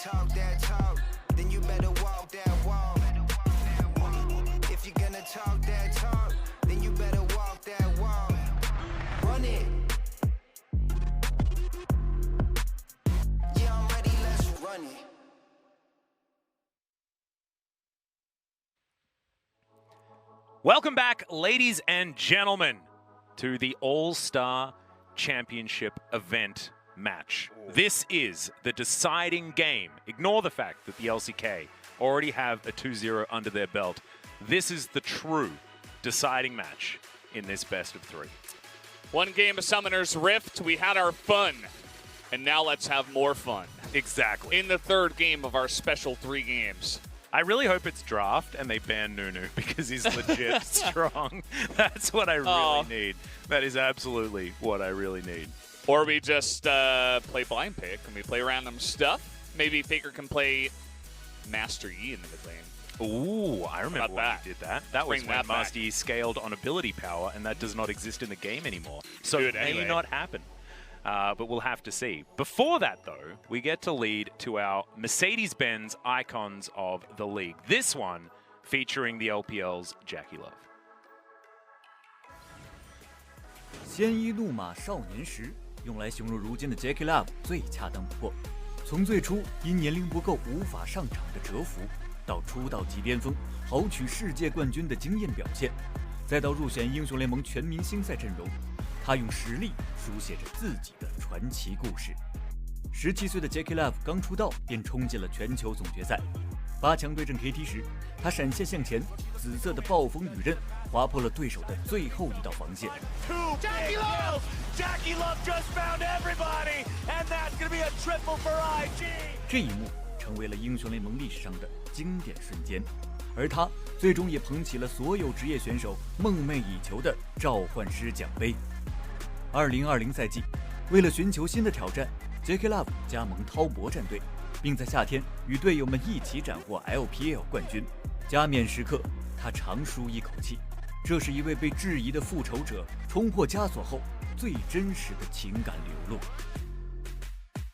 talk that talk, then you better walk that walk. If you're gonna talk that talk, then you better walk that walk. Run it. Yeah, I'm ready, let's run it. Welcome back, ladies and gentlemen, to the All-Star Championship event match. This is the deciding game. Ignore the fact that the LCK already have a 2-0 under their belt. This is the true deciding match in this best of 3. One game of Summoner's Rift, we had our fun, and now let's have more fun. Exactly. In the third game of our special 3 games. I really hope it's draft and they ban Nunu because he's legit strong. That's what I really need. That is absolutely what I really need. Or we just play blind pick and we play random stuff. Maybe FLICKR can play Master Yi in the mid lane. Ooh, I remember when he did that. That was when Master Yi scaled on ability power, and that does not exist in the game anymore. So it may not happen. But we'll have to see. Before that, though, we get to lead to our Mercedes-Benz icons of the league. This one featuring the LPL's Jackie Love. 鲜衣怒马少年时，用来形容如今的 Jackie Love 最恰当不过。从最初因年龄不够无法上场的蛰伏，到出道即巅峰，豪取世界冠军的惊艳表现，再到入选英雄联盟全明星赛阵容。 他用实力书写着自己的传奇故事。17岁的 Jackie Love 刚出道便冲进了全球总决赛，8强对阵 KT 时，他闪现向前，紫色的暴风雨刃划破了对手的最后一道防线。Jackie Love! Jackie Love just found everybody, and that's gonna be a triple for IG. 这一幕成为了英雄联盟历史上的经典瞬间，而他最终也捧起了所有职业选手梦寐以求的召唤师奖杯。 2020赛季，为了寻求新的挑战 ，Jackie Love 加盟滔博战队，并在夏天与队友们一起斩获 LPL 冠军。加冕时刻，他长舒一口气，这是一位被质疑的复仇者冲破枷锁后最真实的情感流露。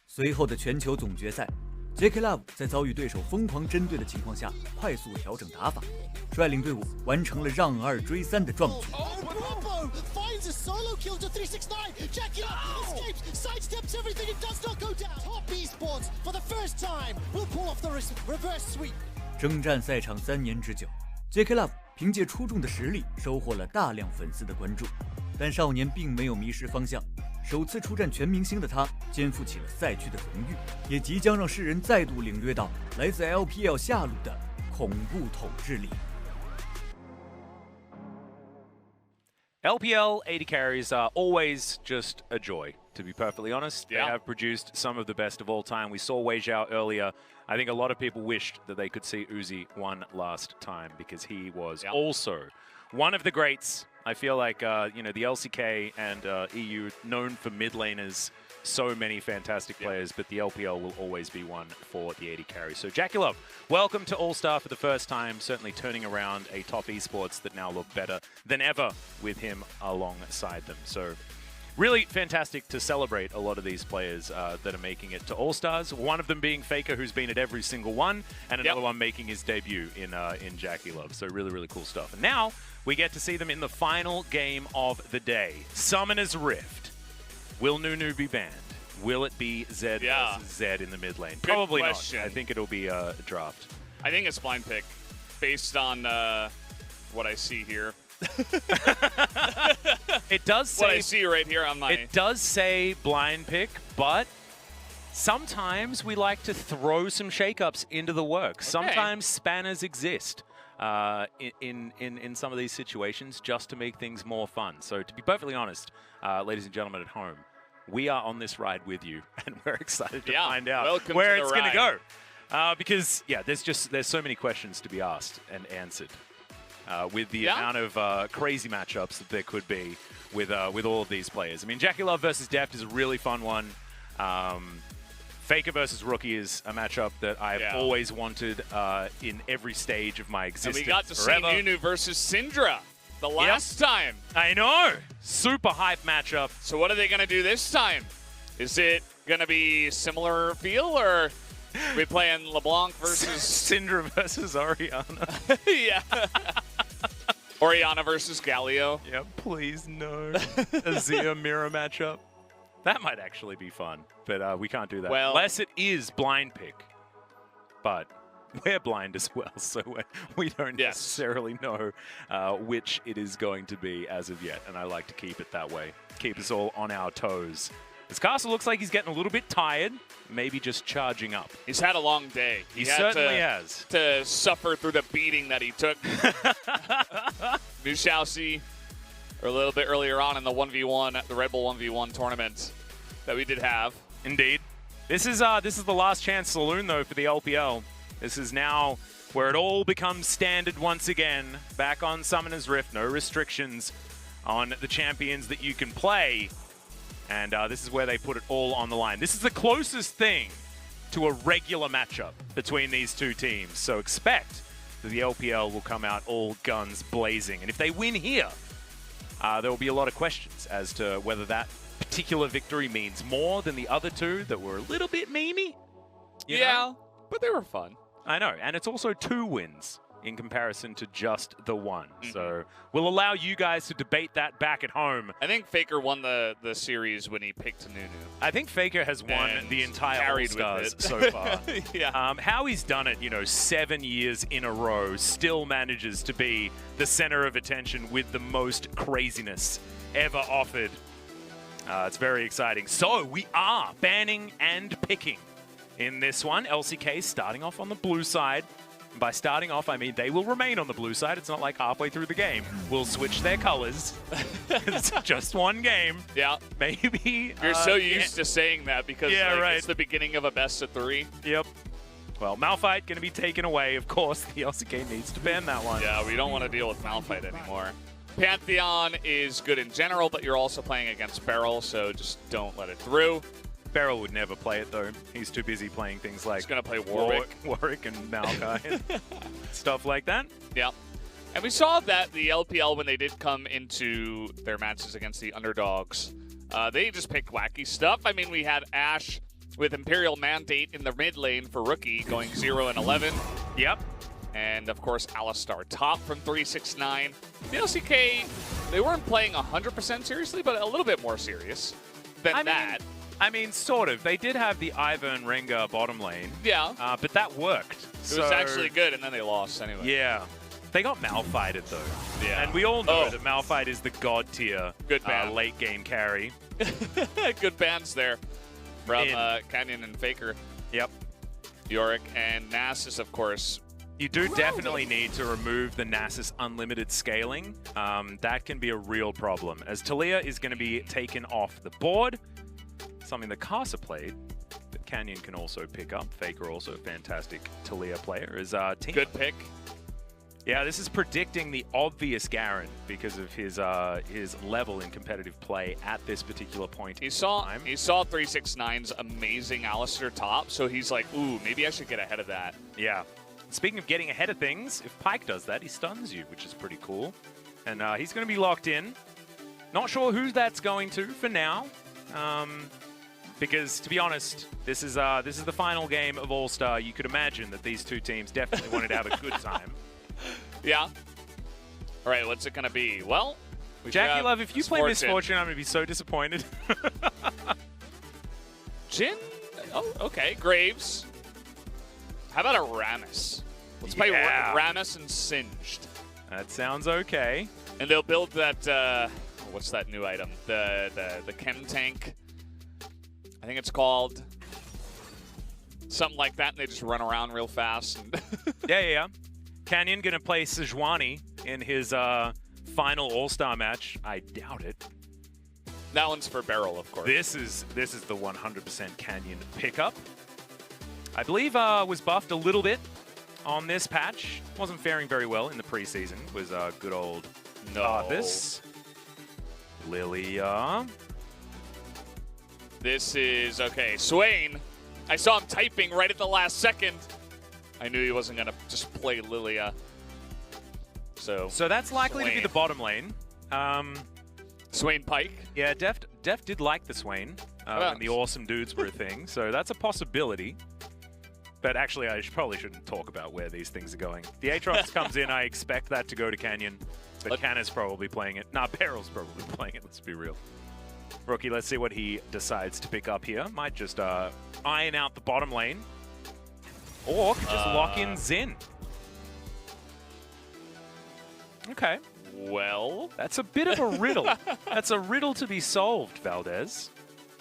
随后的全球总决赛 ，Jackie Love 在遭遇对手疯狂针对的情况下，快速调整打法，率领队伍完成了让2追3的壮举。 Finds a solo kill to 369. Jackie escapes, sidesteps everything and does not go down. Top esports for the first time will pull off the reverse sweep. 征战赛场3年之久 ，Jackie Love 凭借出众的实力收获了大量粉丝的关注，但少年并没有迷失方向。首次出战全明星的他，肩负起了赛区的荣誉，也即将让世人再度领略到来自 LPL 下路的恐怖统治力。 LPL AD carries are always just a joy, to be perfectly honest. They have produced some of the best of all time. We saw Wei Zhao earlier. I think a lot of people wished that they could see Uzi one last time because he was also one of the greats. I feel like, you know, the LCK and EU known for mid laners, so many fantastic players, but the LPL will always be one for the AD carry. So Jackie Love, welcome to All-Star for the first time, certainly turning around a top esports that now look better than ever with him alongside them. So really fantastic to celebrate a lot of these players that are making it to All-Stars. One of them being FLICKR, who's been at every single one, and another one making his debut in Jackie Love. So really, really cool stuff. And now we get to see them in the final game of the day. Summoner's Rift. Will Nunu be banned? Will it be Zed versus Zed in the mid lane? Probably not. I think it'll be a draft. I think it's blind pick, based on what I see here. It does say what I see right here on my. It does say blind pick, but sometimes we like to throw some shakeups into the works. Sometimes spanners exist in some of these situations just to make things more fun. So to be perfectly honest, ladies and gentlemen at home, we are on this ride with you, and we're excited to find out where it's going to go. Because there's so many questions to be asked and answered. With the amount of crazy matchups that there could be with all of these players. I mean, Jackie Love versus Deft is a really fun one. FLICKR versus Rookie is a matchup that I've always wanted in every stage of my existence. And we got to see Nunu versus Syndra the last time. I know! Super hype matchup. So what are they going to do this time? Is it going to be similar feel, or We playing LeBlanc versus Syndra versus Oriana. yeah. Oriana versus Galio. Yep, please no. Azir mirror matchup. That might actually be fun, but we can't do that. Well, unless it is blind pick. But we're blind as well, so we don't necessarily know which it is going to be as of yet. And I like to keep it that way. Keep us all on our toes. This Castle looks like he's getting a little bit tired, maybe just charging up. He's had a long day. He certainly has. To suffer through the beating that he took. Nushausi, or a little bit earlier on in the 1v1, the Red Bull 1v1 tournament that we did have. Indeed. This is the last chance saloon, though, for the LPL. This is now where it all becomes standard once again. Back on Summoner's Rift, no restrictions on the champions that you can play. And this is where they put it all on the line. This is the closest thing to a regular matchup between these two teams. So expect that the LPL will come out all guns blazing. And if they win here, there will be a lot of questions as to whether that particular victory means more than the other two that were a little bit memey. You know? But they were fun. I know. And it's also 2 wins in comparison to just the 1. So we'll allow you guys to debate that back at home. I think FLICKR won the series when he picked Nunu. I think FLICKR has won the entire All-Stars so far. Yeah. How he's done it, 7 years in a row, still manages to be the center of attention with the most craziness ever offered. It's very exciting. So we are banning and picking in this one. LCK starting off on the blue side. By starting off, I mean they will remain on the blue side. It's not like halfway through the game we'll switch their colors. It's just one game. Yeah. Maybe. You're so used to saying that because right. It's the beginning of a best of 3. Yep. Well, Malphite going to be taken away. Of course, the LCK needs to ban that one. Yeah, we don't want to deal with Malphite anymore. Pantheon is good in general, but you're also playing against Beryl, so just don't let it through. Beryl would never play it, though. He's too busy playing things like... He's going to play Warwick. Warwick and Maokai and stuff like that. Yeah. And we saw that the LPL, when they did come into their matches against the underdogs, they just picked wacky stuff. I mean, we had Ashe with Imperial Mandate in the mid lane for Rookie, going 0-11. Yep. And, of course, Alistar top from 369. The LCK, they weren't playing 100% seriously, but a little bit more serious than that. I mean, sort of. They did have the Ivern Rengar bottom lane. Yeah. But that worked. It was actually good, and then they lost anyway. Yeah. They got Malphited, though. Yeah. And we all know that Malphite is the god tier late game carry. Good bans there from Canyon and FLICKR. Yep. Yorick and Nasus, of course. You do definitely need to remove the Nasus unlimited scaling. That can be a real problem, as Talia is going to be taken off the board. Something that Casa played, that Canyon can also pick up. FLICKR also a fantastic Talia player. Is Team. Good pick. Yeah, this is predicting the obvious Garen because of his level in competitive play at this particular point. He saw 369's amazing Alistar top, so he's like, ooh, maybe I should get ahead of that. Yeah. Speaking of getting ahead of things, if Pyke does that, he stuns you, which is pretty cool. And he's going to be locked in. Not sure who that's going to for now. Because, to be honest, this is the final game of All-Star. You could imagine that these two teams definitely wanted to have a good time. Yeah. All right, what's it going to be? Well, Jackie Love, if you play Misfortune, I'm going to be so disappointed. Jhin? Oh, okay. Graves. How about a Rammus? Let's play Rammus and Singed. That sounds okay. And they'll build that, what's that new item? The Chem Tank. I think it's called something like that, and they just run around real fast. And yeah. Canyon going to play Sejuani in his final All-Star match. I doubt it. That one's for Beryl, of course. This is the 100% Canyon pickup. I believe was buffed a little bit on this patch. Wasn't faring very well in the preseason. Was good old Arthas. Lilia. This is, okay, Swain. I saw him typing right at the last second. I knew he wasn't going to just play Lilia. So that's likely to be the bottom lane. Swain Pyke. Yeah, Deft did like the Swain when the awesome dudes were a thing. So that's a possibility. But actually, I probably shouldn't talk about where these things are going. The Aatrox comes in, I expect that to go to Canyon. But Canna's probably playing it. Nah, Barrel's probably playing it, let's be real. Rookie, let's see what he decides to pick up here. Might just iron out the bottom lane. Or could just lock in Xin. Okay. Well, that's a bit of a riddle. That's a riddle to be solved, Valdez.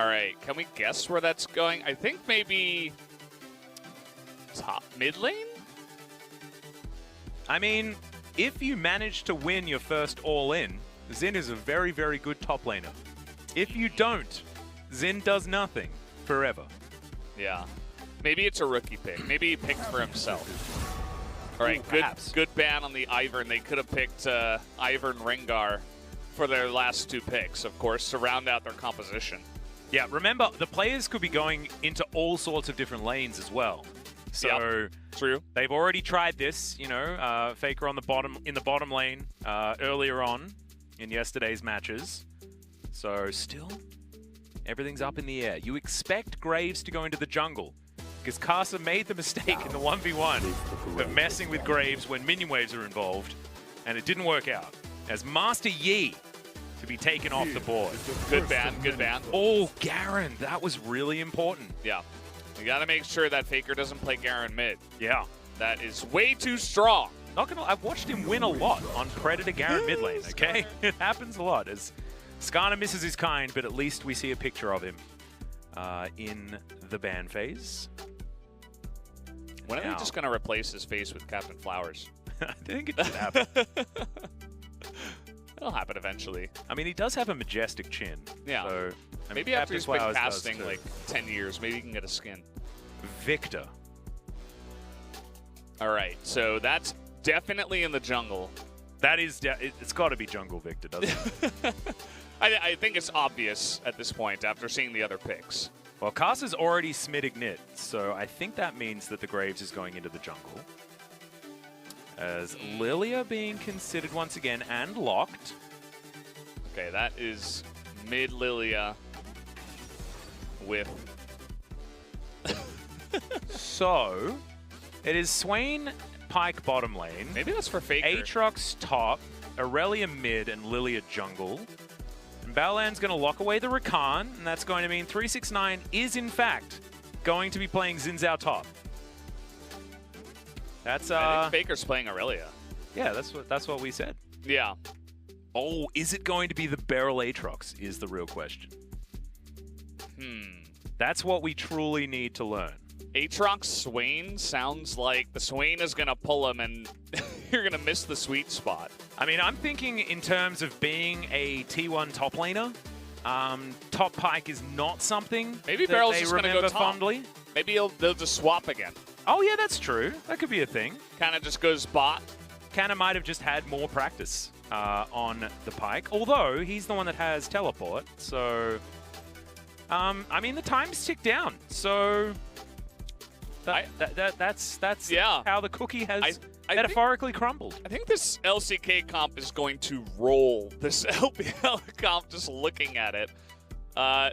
All right, can we guess where that's going? I think maybe top mid lane? I mean, if you manage to win your first all-in, Xin is a very, very good top laner. If you don't, Xin does nothing forever. Yeah. Maybe it's a rookie pick. Maybe he picked for himself. All right, good ban on the Ivern. They could have picked Ivern Rengar for their last 2 picks, of course, to round out their composition. Yeah, remember, the players could be going into all sorts of different lanes as well. So true. They've already tried this, you know, FLICKR on in the bottom lane earlier on in yesterday's matches. So still, everything's up in the air. You expect Graves to go into the jungle because Casa made the mistake in the 1v1 of messing with Graves when minion waves are involved, and it didn't work out. As Master Yi to be taken off the board. Good ban, good ban. Oh, Garen, that was really important. Yeah. You got to make sure that FLICKR doesn't play Garen mid. Yeah. That is way too strong. Not gonna, I've watched him win a lot on Predator Garen mid lane, okay? It happens a lot as Skarner misses his kind, but at least we see a picture of him in the ban phase. When are they just going to replace his face with Captain Flowers? I think it should happen. It'll happen eventually. I mean, he does have a majestic chin. Yeah. So, I mean, maybe after he's been Flowers casting like 10 years, maybe he can get a skin. Victor. All right, so that's definitely in the jungle. That is, it's got to be jungle Victor, doesn't it? I think it's obvious at this point after seeing the other picks. Well, Casa's already Smid Ignite, so I think that means that the Graves is going into the jungle. As Lilia being considered once again and locked. Okay, that is mid Lilia with... So, it is Swain, Pyke bottom lane. Maybe that's for FLICKR. Aatrox top, Aurelia mid, and Lilia jungle. And Baolan's going to lock away the Rakan, and that's going to mean 369 is, in fact, going to be playing Xin Zhao top. That's I think FLICKR's playing Aurelia. Yeah, that's what we said. Yeah. Oh, is it going to be the Beryl Aatrox is the real question. That's what we truly need to learn. Aatrox Swain sounds like the Swain is going to pull him and you're going to miss the sweet spot. I mean, I'm thinking in terms of being a T1 top laner, top Pyke is not something maybe that Beryl's they just gonna remember go top. fondly. Maybe they'll just swap again. Oh, yeah, that's true. That could be a thing. Kind of just goes bot. Canna might have just had more practice on the Pyke, although he's the one that has teleport, so... I mean, the times tick down, so... That's how the cookie has metaphorically crumbled. I think this LCK comp is going to roll this LPL comp just looking at it. I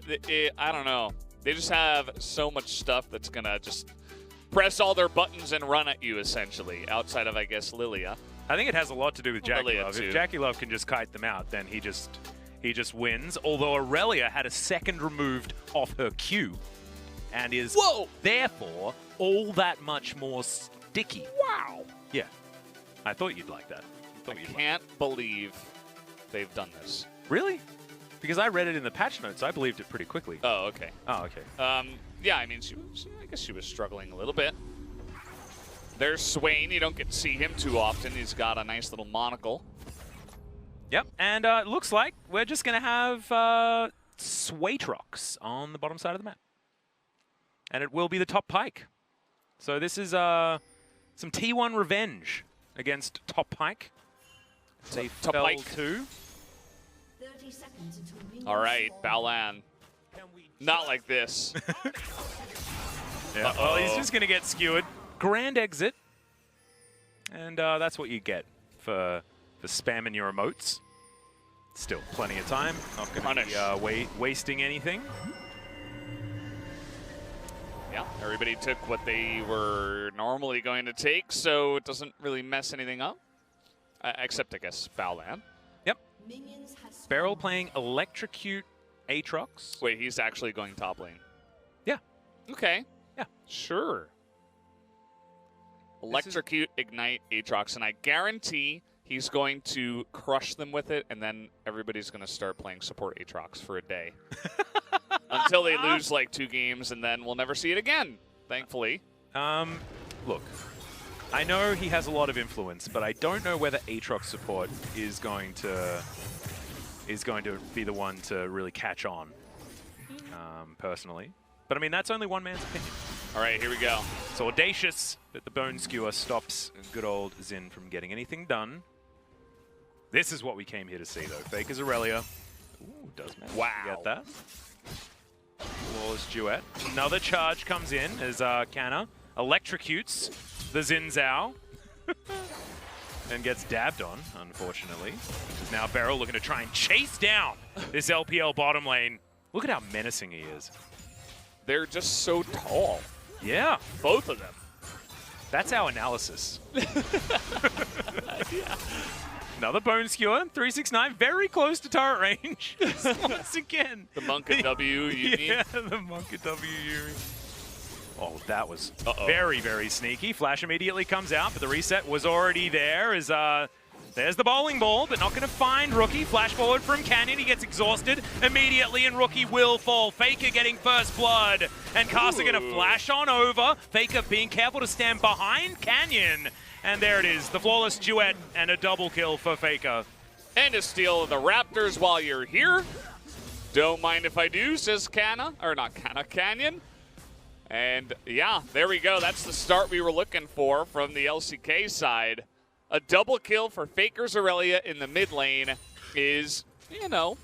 don't know. They just have so much stuff that's going to just press all their buttons and run at you, essentially, outside of, I guess, Lilia. I think it has a lot to do with Jackie Love. Too. If Jackie Love can just kite them out, then he just wins. Although Aurelia had a second removed off her Q and is therefore all that much more sticky. Wow. Yeah. I thought you'd like that. I can't believe they've done this. Really? Because I read it in the patch notes. I believed it pretty quickly. Oh, okay. Oh, okay. Yeah, I mean, I guess she was struggling a little bit. There's Swain. You don't get to see him too often. He's got a nice little monocle. Yep, and it looks like we're just going to have Swaytrox on the bottom side of the map. And it will be the top Pyke. So this is some T1 revenge against top Pyke. They top fell Pyke. too. All right, Baolan. Not like this. Yeah. Well, he's just going to get skewered. Grand exit. And that's what you get for spamming your emotes. Still plenty of time. Not going to be wasting anything. Yeah, everybody took what they were normally going to take, so it doesn't really mess anything up. Except, I guess, Baolan. Yep. Beryl playing Electrocute Aatrox. Wait, he's actually going top lane. Yeah. Okay. Yeah. Sure. Electrocute, Ignite, Aatrox, and I guarantee he's going to crush them with it, and then everybody's going to start playing support Aatrox for a day. Until they lose like 2 games, and then we'll never see it again, thankfully. Look, I know he has a lot of influence, but I don't know whether Aatrox support is going to be the one to really catch on, personally. But I mean, that's only one man's opinion. All right, here we go. It's audacious, but the Bone Skewer stops good old Xin from getting anything done. This is what we came here to see, though. FLICKR's Aurelia. Ooh, does manage to get that. Flawless duet. Another charge comes in as Canna electrocutes the Xin Zhao and gets dabbed on, unfortunately. Now Beryl looking to try and chase down this LPL bottom lane. Look at how menacing he is. They're just so tall. Yeah. Both of them. That's our analysis. Yeah. Another Bone Skewer, 369, very close to turret range. Once again. The Monk and W, you Yeah, the Monk and W. Oh, that was very, very sneaky. Flash immediately comes out, but the reset was already there. There's the bowling ball, but not going to find Rookie. Flash forward from Canyon. He gets exhausted immediately, and Rookie will fall. FLICKR getting first blood, and Caster going to flash on over. FLICKR being careful to stand behind Canyon. And there it is, the flawless duet and a double kill for FLICKR. And a steal of the Raptors while you're here. Don't mind if I do, says Canyon. And yeah, there we go. That's the start we were looking for from the LCK side. A double kill for FLICKR's Aurelia in the mid lane is, you know,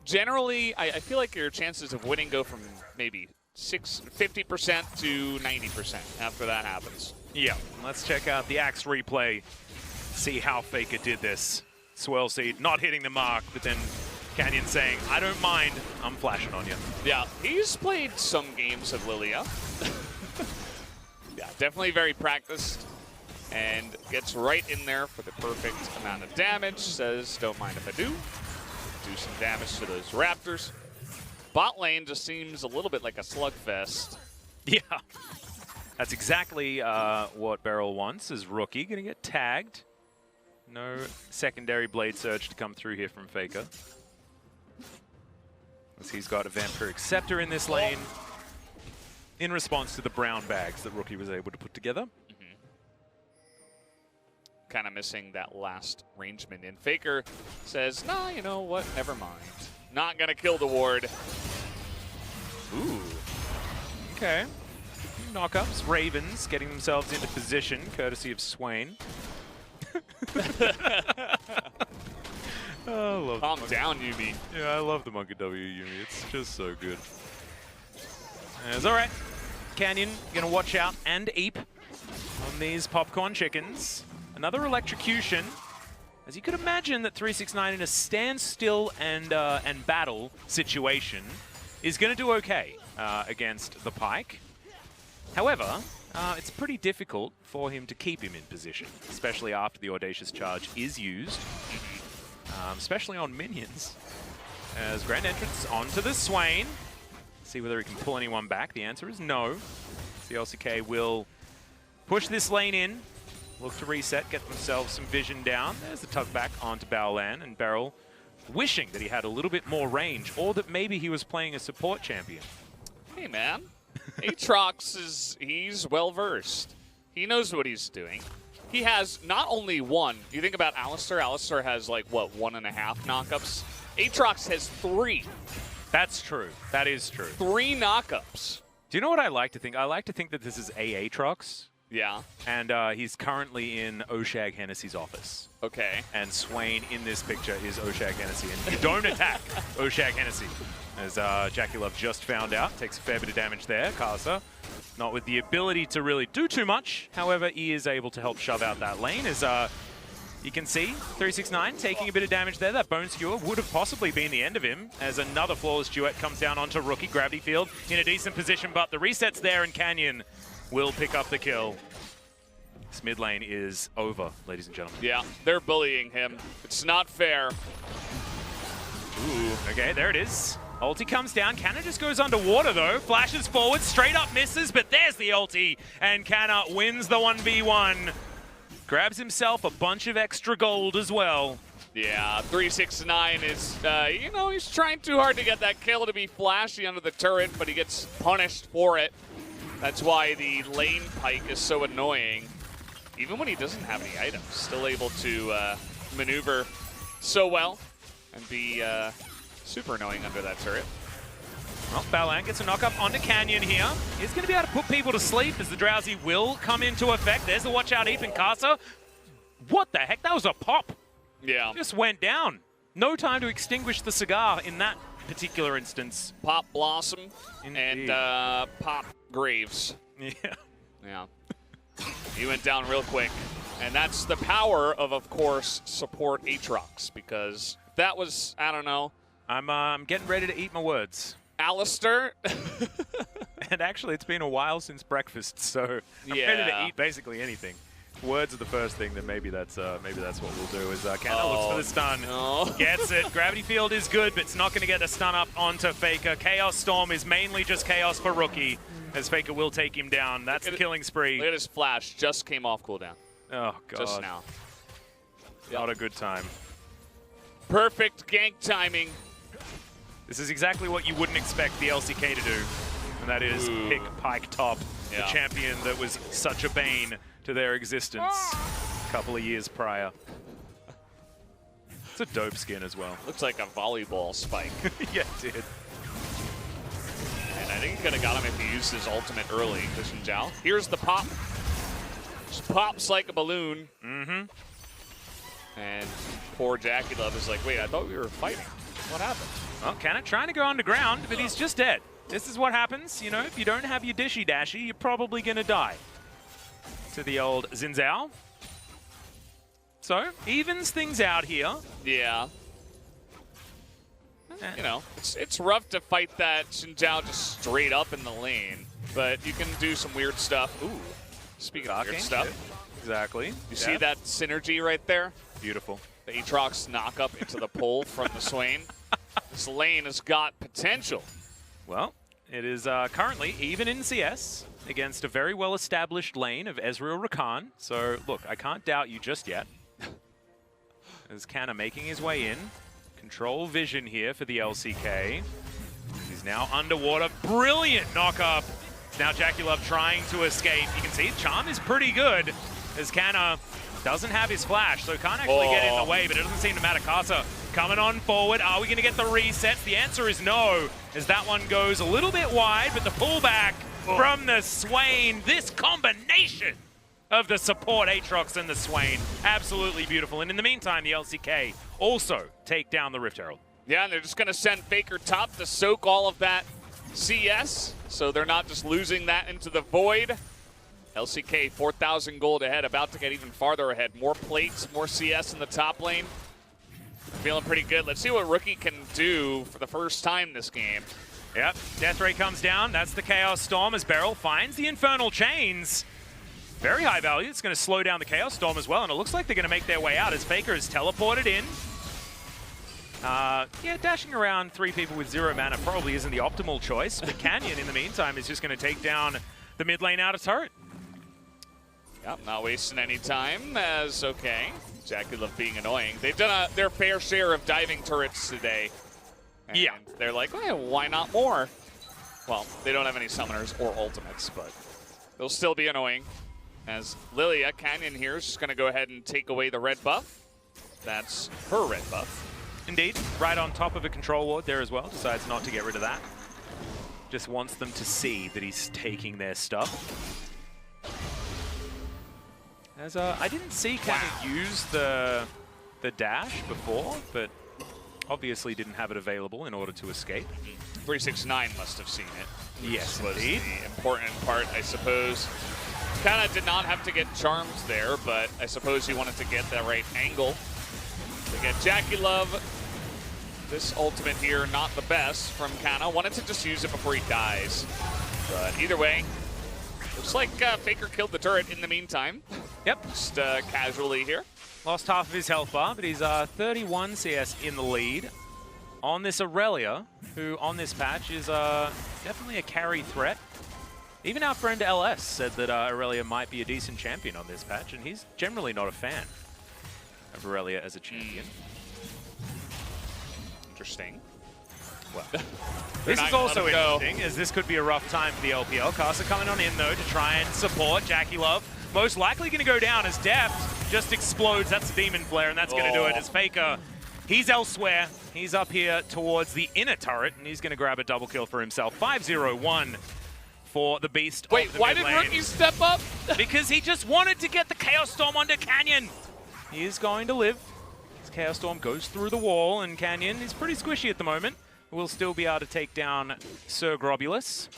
generally, I feel like your chances of winning go from maybe 50% to 90% after that happens. Yeah, let's check out the Axe replay, see how FLICKR did this. Swirl Seed not hitting the mark, but then Canyon saying, I don't mind, I'm flashing on you. Yeah, he's played some games of Lilia. Yeah, definitely very practiced. And gets right in there for the perfect amount of damage. Says, don't mind if I do. Do some damage to those Raptors. Bot lane just seems a little bit like a slugfest. Yeah, that's exactly what Beryl wants, is Rookie going to get tagged. No secondary Blade Surge to come through here from FLICKR. As he's got a Vampiric Scepter in this lane in response to the brown bags that Rookie was able to put together. Kind of missing that last range minion. FLICKR says, nah, you know what, never mind. Not gonna kill the ward. Ooh. Okay. Knockups. Ravens getting themselves into position, courtesy of Swain. Oh, I love Calm down, Yuumi. Yeah, I love the Monkey W Yuumi. It's just so good. It's all right. Canyon gonna watch out and eep on these popcorn chickens. Another electrocution. As you could imagine, that 369 in a standstill and battle situation is going to do okay against the Pyke. However, it's pretty difficult for him to keep him in position, especially after the Audacious Charge is used, especially on minions. As Grand Entrance onto the Swain. See whether he can pull anyone back. The answer is no. The LCK will push this lane in. Look to reset, get themselves some vision down. There's the tug back onto Baolan, and Beryl wishing that he had a little bit more range, or that maybe he was playing a support champion. Hey, man. Aatrox he's well-versed. He knows what he's doing. He has not only one. You think about Alistar. Alistar has, like, what, 1.5 knockups? Aatrox has 3. That's true. That is true. 3 knockups. Do you know what I like to think? I like to think that this is Aatrox. Yeah. And he's currently in Oshag Hennessy's office. Okay. And Swain in this picture is Oshag Hennessy. And you don't attack Oshag Hennessy. As Jackie Love just found out. Takes a fair bit of damage there. Casa, not with the ability to really do too much. However, he is able to help shove out that lane as You can see 369 taking a bit of damage there. That Bone Skewer would have possibly been the end of him as another flawless duet comes down onto Rookie. Gravity Field in a decent position, but the reset's there and Canyon will pick up the kill. This mid lane is over, ladies and gentlemen. Yeah, they're bullying him. It's not fair. Ooh, okay, there it is. Ulti comes down. Canna just goes underwater though. Flashes forward, straight up misses, but there's the ulti. And Canna wins the 1v1. Grabs himself a bunch of extra gold as well. Yeah, 369 is, you know, he's trying too hard to get that kill to be flashy under the turret, but he gets punished for it. That's why the lane pike is so annoying. Even when he doesn't have any items, still able to maneuver so well and be super annoying under that turret. Well, Balan gets a knock-up onto Canyon here. He's going to be able to put people to sleep as the Drowsy will come into effect. There's the watch out Ethan Casa. What the heck? That was a pop. Yeah. Just went down. No time to extinguish the cigar in that particular instance. Pop Blossom Indeed. and Pop Graves. Yeah. Yeah. He went down real quick. And that's the power of course, support Aatrox, because that was, I don't know. I'm getting ready to eat my words. Alistair. And actually, it's been a while since breakfast, so I'm ready to eat basically anything. Words are the first thing, then maybe that's what we'll do. Is Canna looks for the stun, gets it. Gravity Field is good, but it's not going to get the stun up onto FLICKR. Chaos Storm is mainly just chaos for Rookie, as FLICKR will take him down. That's the killing spree. Look at his flash, just came off cooldown. Oh god, Just now. Not a good time. Perfect gank timing. This is exactly what you wouldn't expect the LCK to do, and that is pick Pike top, the champion that was such a bane to their existence a couple of years prior. It's a dope skin as well. Looks like a volleyball spike. Yeah, it did. And I think he could have got him if he used his ultimate early, Christian Zhao. Here's the pop. Just pops like a balloon. Mm-hmm. And poor Jackie Love is like, wait, I thought we were fighting. What happened? Well, Canna trying to go underground, but he's just dead. This is what happens, you know, if you don't have your dishy dashy, you're probably gonna die. To the old Xin Zhao. So, evens things out here. Yeah. You know, it's rough to fight that Xin Zhao just straight up in the lane, but you can do some weird stuff. Ooh, speaking of weird stuff. Exactly. You see that synergy right there? Beautiful. The Aatrox knock up into the pull from the Swain. This lane has got potential. Well, it is currently even in CS against a very well-established lane of Ezreal Rakan. So, look, I can't doubt you just yet. As Canna making his way in. Control vision here for the LCK. He's now underwater. Brilliant knock-up. Now Jackie Love trying to escape. You can see Charm is pretty good as Canna doesn't have his flash, so can't actually get in the way, but it doesn't seem to matter. Casa coming on forward. Are we going to get the resets? The answer is no, as that one goes a little bit wide, but the pullback from the Swain. This combination of the support Aatrox and the Swain, absolutely beautiful. And in the meantime, the LCK also take down the Rift Herald. Yeah, and they're just going to send FLICKR top to soak all of that CS, so they're not just losing that into the void. LCK 4,000 gold ahead, about to get even farther ahead. More plates, more CS in the top lane. Feeling pretty good. Let's see what Rookie can do for the first time this game. Yep, Death Ray comes down. That's the Chaos Storm as Beryl finds the Infernal Chains. Very high value. It's going to slow down the Chaos Storm as well, and it looks like they're going to make their way out as FLICKR is teleported in. Yeah, dashing around 3 people with 0 mana probably isn't the optimal choice, but Canyon, in the meantime, is just going to take down the mid lane out of turret. Yep, not wasting any time, as okay. Jackie Love being annoying. They've done their fair share of diving turrets today. And they're like, well, why not more? Well, they don't have any summoners or ultimates, but they'll still be annoying. As Lilia, Canyon here, is just going to go ahead and take away the red buff. That's her red buff. Indeed, right on top of a control ward there as well. Decides not to get rid of that. Just wants them to see that he's taking their stuff. As I didn't see Canyon use the dash before, but obviously didn't have it available in order to escape. 369 must have seen it. Yes, was indeed. the important part, I suppose. Kind of did not have to get charms there, but I suppose he wanted to get that right angle. To get Jackie Love. This ultimate here, not the best from Kana. Wanted to just use it before he dies. But either way, looks like FLICKR killed the turret in the meantime. Yep. Just casually here. Lost half of his health bar, but he's 31 CS in the lead on this Aurelia, who on this patch is definitely a carry threat. Even our friend LS said that Aurelia might be a decent champion on this patch, and he's generally not a fan of Aurelia as a champion. Interesting. Well, this is also interesting, as this could be a rough time for the LPL. Casa coming on in, though, to try and support Jackie Love. Most likely going to go down as Deft just explodes. That's a Demon Flare, and that's going to do it as FLICKR. He's elsewhere. He's up here towards the inner turret, and he's going to grab a double kill for himself. 5-0-1 for the Beast. Wait, of the why mid did lane. Rookie step up? Because he just wanted to get the Chaos Storm onto Canyon. He is going to live. This Chaos Storm goes through the wall, and Canyon is pretty squishy at the moment. Will still be able to take down Sir Grobulus.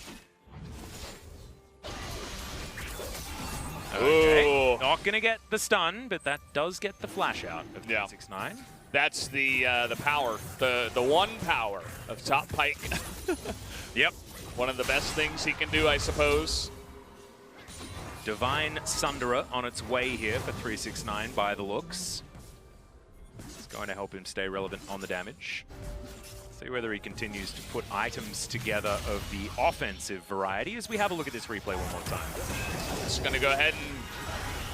Okay, not gonna get the stun, but that does get the flash out of 369. That's the power, the one power of top Pike. Yep. One of the best things he can do, I suppose. Divine Sunderer on its way here for 369 by the looks. It's going to help him stay relevant on the damage. See whether he continues to put items together of the offensive variety as we have a look at this replay one more time. Just going to go ahead and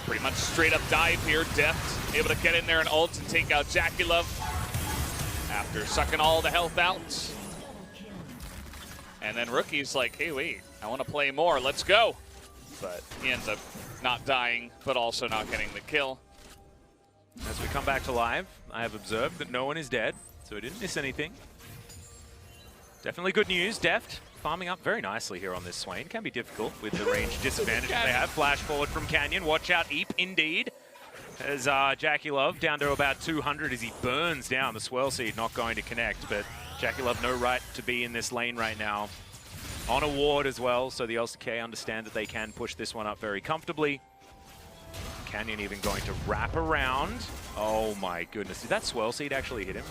pretty much straight up dive here. Deft able to get in there and ult and take out Jackie Love after sucking all the health out. And then Rookie's like, hey, wait, I want to play more. Let's go. But he ends up not dying, but also not getting the kill. As we come back to live, I have observed that no one is dead, so I didn't miss anything. Definitely good news. Deft farming up very nicely here on this Swain. Can be difficult with the range disadvantage they have. Flash forward from Canyon. Watch out, Eep, indeed. As Jackie Love down to about 200 as he burns down. The Swirl Seed not going to connect, but Jackie Love no right to be in this lane right now. On a ward as well, so the LCK understand that they can push this one up very comfortably. Canyon even going to wrap around. Oh my goodness, did that Swirl Seed actually hit him?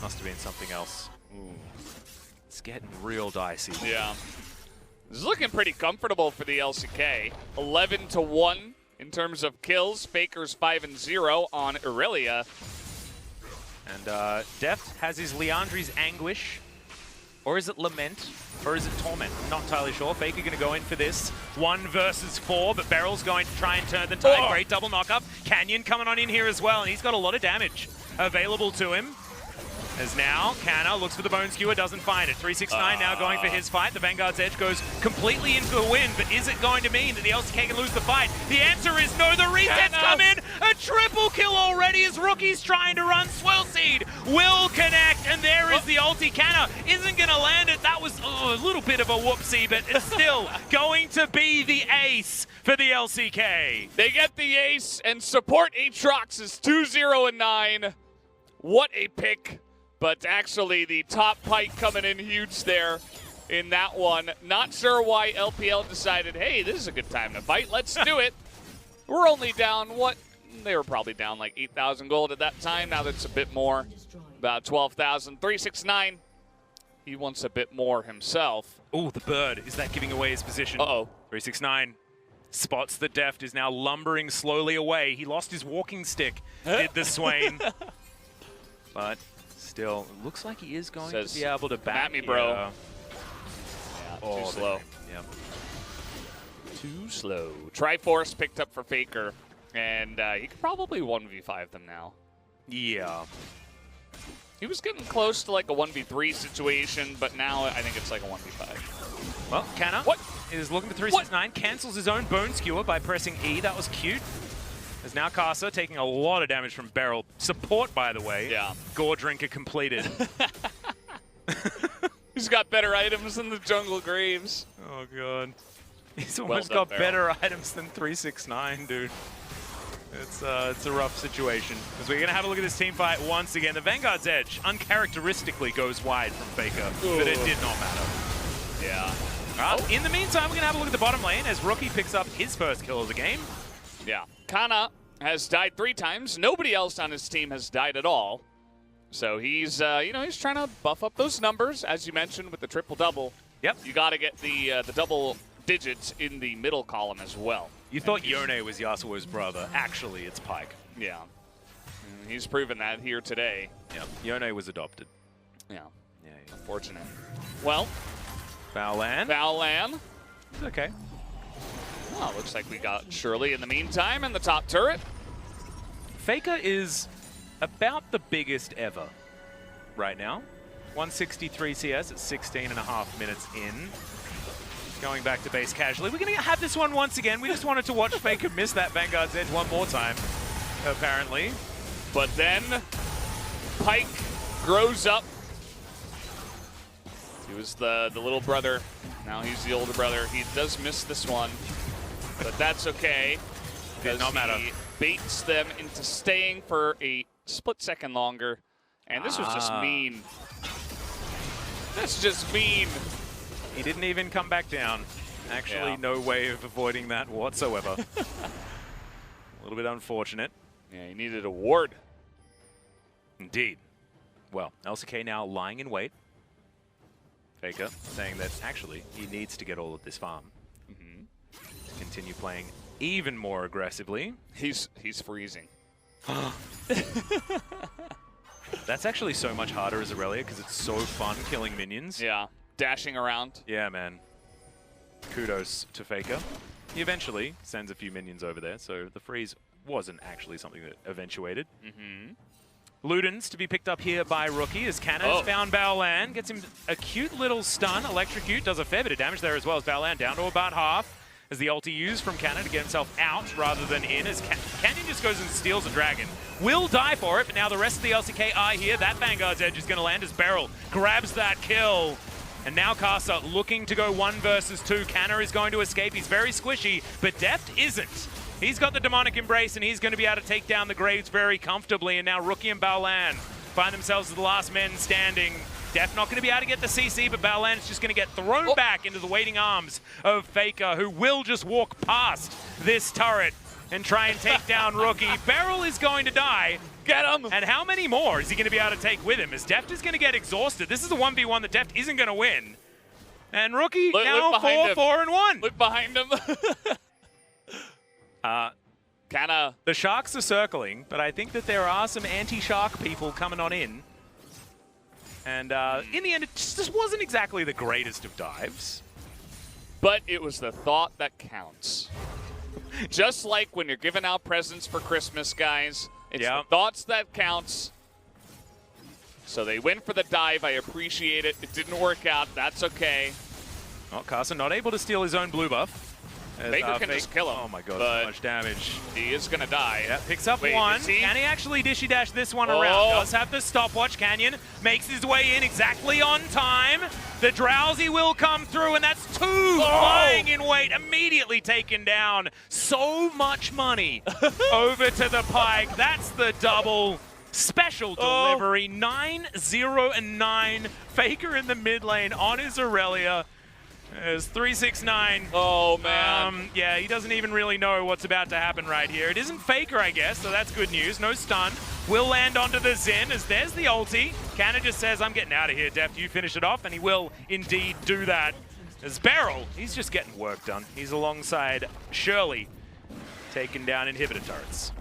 Must have been something else. Ooh. It's getting real dicey. Yeah. This is looking pretty comfortable for the LCK. 11-1 in terms of kills. FLICKR's 5-0 on Aurelia. And Deft has his Leandri's Anguish. Or is it Lament? Or is it Torment? Not entirely sure. FLICKR going to go in for this. 1 versus 4, but Beryl's going to try and turn the tide. Great double knock-up. Canyon coming on in here as well, and he's got a lot of damage available to him. As now, Kana looks for the Bone Skewer, doesn't find it. 369 now going for his fight. The Vanguard's Edge goes completely into a win, but is it going to mean that the LCK can lose the fight? The answer is no. The resets come in. A triple kill already as Rookie's trying to run. Swirl Seed will connect, and there is the ulti. Kana isn't going to land it. That was a little bit of a whoopsie, but it's still going to be the ace for the LCK. They get the ace, and support Aatrox is 2-0-9. What a pick. But actually, the top Pike coming in huge there in that one. Not sure why LPL decided, hey, this is a good time to fight. Let's do it. We're only down, what? They were probably down like 8,000 gold at that time. Now that's a bit more, about 12,000. 369, he wants a bit more himself. Oh, the bird. Is that giving away his position? Uh-oh. 369 spots the Deft, is now lumbering slowly away. He lost his walking stick, did the Swain. But still, it looks like he is going to be able to back me, bro. Yeah, too slow. Yep. Too slow. Triforce picked up for FLICKR, and he could probably 1v5 them now. Yeah. He was getting close to like a 1v3 situation, but now I think it's like a 1v5. Well, Kana is looking for 369, cancels his own Bone Skewer by pressing E. That was cute. As now Casa taking a lot of damage from Beryl. Support, by the way. Yeah. Gore Drinker completed. He's got better items than the Jungle Graves. Oh, God. He's almost got better items than 369, dude. It's a rough situation. Because we're going to have a look at this team fight once again. The Vanguard's Edge uncharacteristically goes wide from FLICKR, but it did not matter. Yeah. In the meantime, we're going to have a look at the bottom lane as Rookie picks up his first kill of the game. Yeah. Kana has died 3 times. Nobody else on his team has died at all. So he's, he's trying to buff up those numbers, as you mentioned, with the triple-double. Yep. You got to get the double digits in the middle column as well. You thought Yone was Yasuo's brother. Actually, it's Pyke. Yeah. And he's proven that here today. Yep. Yone was adopted. Yeah. Yeah. Unfortunate. Well, Baolan. Baolan. It's okay. Well, looks like we got Shirley in the meantime in the top turret. FLICKR is about the biggest ever right now. 163 CS at 16.5 minutes in. Going back to base casually. We're going to have this one once again. We just wanted to watch FLICKR miss that Vanguard's Edge one more time, apparently. But then Pyke grows up. He was the little brother. Now he's the older brother. He does miss this one, but that's okay. Did not matter. He baits them into staying for a split second longer. And this was just mean. That's just mean. He didn't even come back down. Actually, Yeah. no way of avoiding that whatsoever. A little bit unfortunate. Yeah, he needed a ward. Indeed. Well, LCK now lying in wait. FLICKR saying that actually he needs to get all of this farm. To continue playing even more aggressively. He's freezing. That's actually so much harder as Aurelia because it's so fun killing minions. Yeah, dashing around. Yeah, man. Kudos to FLICKR. He eventually sends a few minions over there, so the freeze wasn't actually something that eventuated. Ludens to be picked up here by Rookie as Canna's found Baolan. Gets him a cute little stun. Electrocute does a fair bit of damage there as well as Baolan down to about half. As the ulti used from Canna to get himself out rather than in. As Canyon just goes and steals a dragon. Will die for it, but now the rest of the LCK are here. That Vanguard's Edge is going to land as Beryl grabs that kill. And now Casa looking to go 1 versus 2. Canna is going to escape. He's very squishy, but Deft isn't. He's got the Demonic Embrace, and he's going to be able to take down the Graves very comfortably. And now Rookie and Baolan find themselves as the last men standing. Deft not going to be able to get the CC, but Baolan's just going to get thrown back into the waiting arms of FLICKR, who will just walk past this turret and try and take down Rookie. Beryl is going to die. Get him! And how many more is he going to be able to take with him? As Deft is going to get exhausted. This is a 1v1 that Deft isn't going to win. And Rookie now 4-4-1. Look behind him. Canna. The Sharks are circling, but I think that there are some anti-Shark people coming on in. And in the end, it just wasn't exactly the greatest of dives. But it was the thought that counts. Just like when you're giving out presents for Christmas, guys. It's the thoughts that counts. So they went for the dive. I appreciate it. It didn't work out. That's okay. Well, Carson not able to steal his own blue buff. FLICKR can just kill him. Oh my god, so much damage. He is going to die. Yeah, picks up one. Can he actually dishy dash this one around? Does have the stopwatch. Canyon makes his way in exactly on time. The Drowsy will come through, and that's 2 lying in wait, immediately taken down. So much money over to the Pyke. That's the double. Special delivery. 9-0-9. FLICKR in the mid lane on his Aurelia. There's 369. Oh, man. Yeah, he doesn't even really know what's about to happen right here. It isn't FLICKR, I guess, so that's good news. No stun. Will land onto the Xin as there's the ulti. Canna just says, I'm getting out of here, Deft. You finish it off, and he will indeed do that. As Beryl, he's just getting work done. He's alongside Shirley, taking down inhibitor turrets.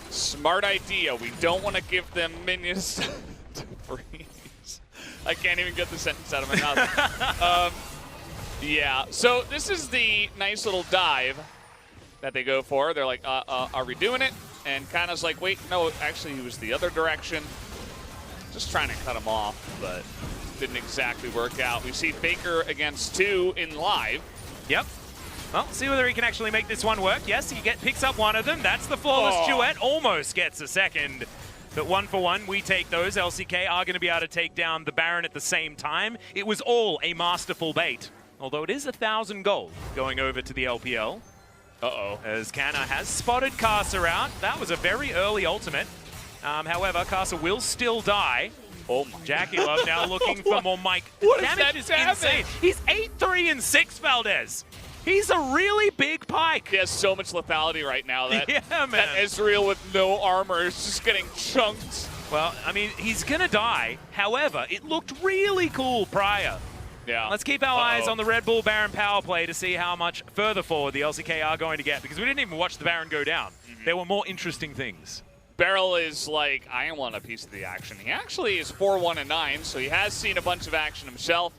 Smart idea. We don't want to give them minions to freeze. I can't even get the sentence out of my mouth. Yeah, so this is the nice little dive that they go for. They're like, are we doing it? And Kana's like, wait, no, actually he was the other direction. Just trying to cut him off, but didn't exactly work out. We see FLICKR against 2 in live. Yep. Well, see whether he can actually make this one work. Yes, he picks up one of them. That's the flawless duet. Almost gets a second. But 1 for 1, we take those. LCK are going to be able to take down the Baron at the same time. It was all a masterful bait. Although it is 1,000 gold going over to the LPL. As Canna has spotted Casa out. That was a very early ultimate. However, Casa will still die. Oh my. Jackie Love now looking for more Mike. What is Damage that is damage? insane. He's 8-3 and 6, Valdez. He's a really big Pike. He has so much lethality right now that, Yeah, man. that Ezreal with no armor is just getting chunked. Well, I mean, he's going to die. However, it looked really cool prior. Yeah. Let's keep our eyes on the Red Bull Baron power play to see how much further forward the LCK are going to get, because we didn't even watch the Baron go down. There were more interesting things. Beryl is like, I want a piece of the action. He actually is 4-1-9, so he has seen a bunch of action himself.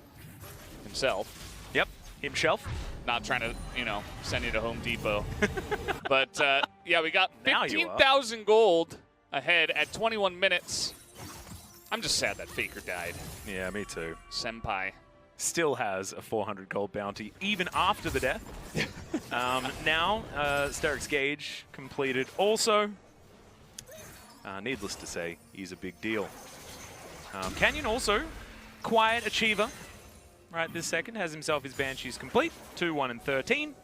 Yep, himself. Not trying to, send you to Home Depot. But, yeah, we got Now you are. 15,000 gold ahead at 21 minutes. I'm just sad that FLICKR died. Yeah, me too. Senpai. Still has a 400 gold bounty even after the death. Now, Steric's Gauge completed also. Needless to say, he's a big deal. Canyon also, quiet achiever. Right this second, has himself his Banshees complete. 2-1 and 13.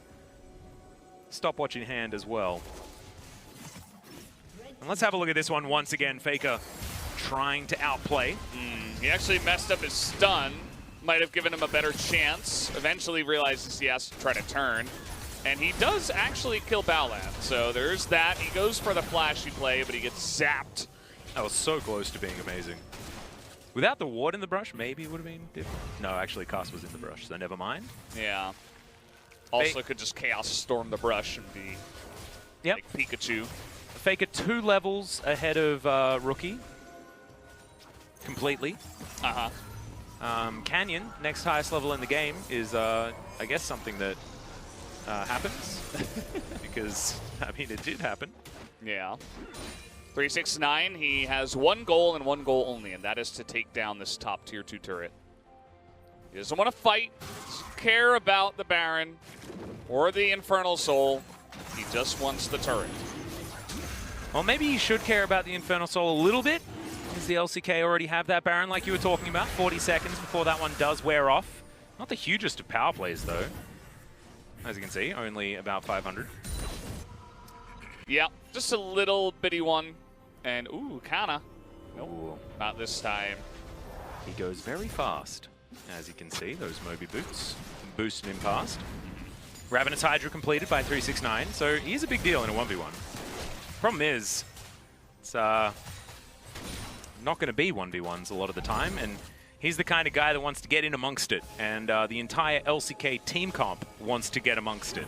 Stopwatch in hand as well. And let's have a look at this one once again. FLICKR trying to outplay. He actually messed up his stun. Might have given him a better chance. Eventually realizes he has to try to turn. And he does actually kill Baolan. So there's that. He goes for the flashy play, but he gets zapped. That was so close to being amazing. Without the ward in the brush, maybe it would have been different. No, actually, Cast was in the brush, so never mind. Yeah. Also could just Chaos Storm the brush and be like Pikachu. FLICKR 2 levels ahead of Rookie. Completely. Canyon, next highest level in the game, is, I guess, something that happens. Because, I mean, it did happen. Yeah. 369, he has one goal and one goal only, and that is to take down this top tier 2 turret. He doesn't want to fight, doesn't care about the Baron or the Infernal Soul. He just wants the turret. Well, maybe he should care about the Infernal Soul a little bit, because the LCK already have that Baron like you were talking about. 40 seconds before that one does wear off. Not the hugest of power plays, though. As you can see, only about 500. Yeah, just a little bitty one. And, ooh, Kana. Nope, Ooh. not this time. He goes very fast, as you can see. Those Moby boots boosting him past. Ravenous Hydra completed by 369, so he's a big deal in a 1v1. Problem is, it's not going to be 1v1s a lot of the time, and he's the kind of guy that wants to get in amongst it, and the entire LCK team comp wants to get amongst it.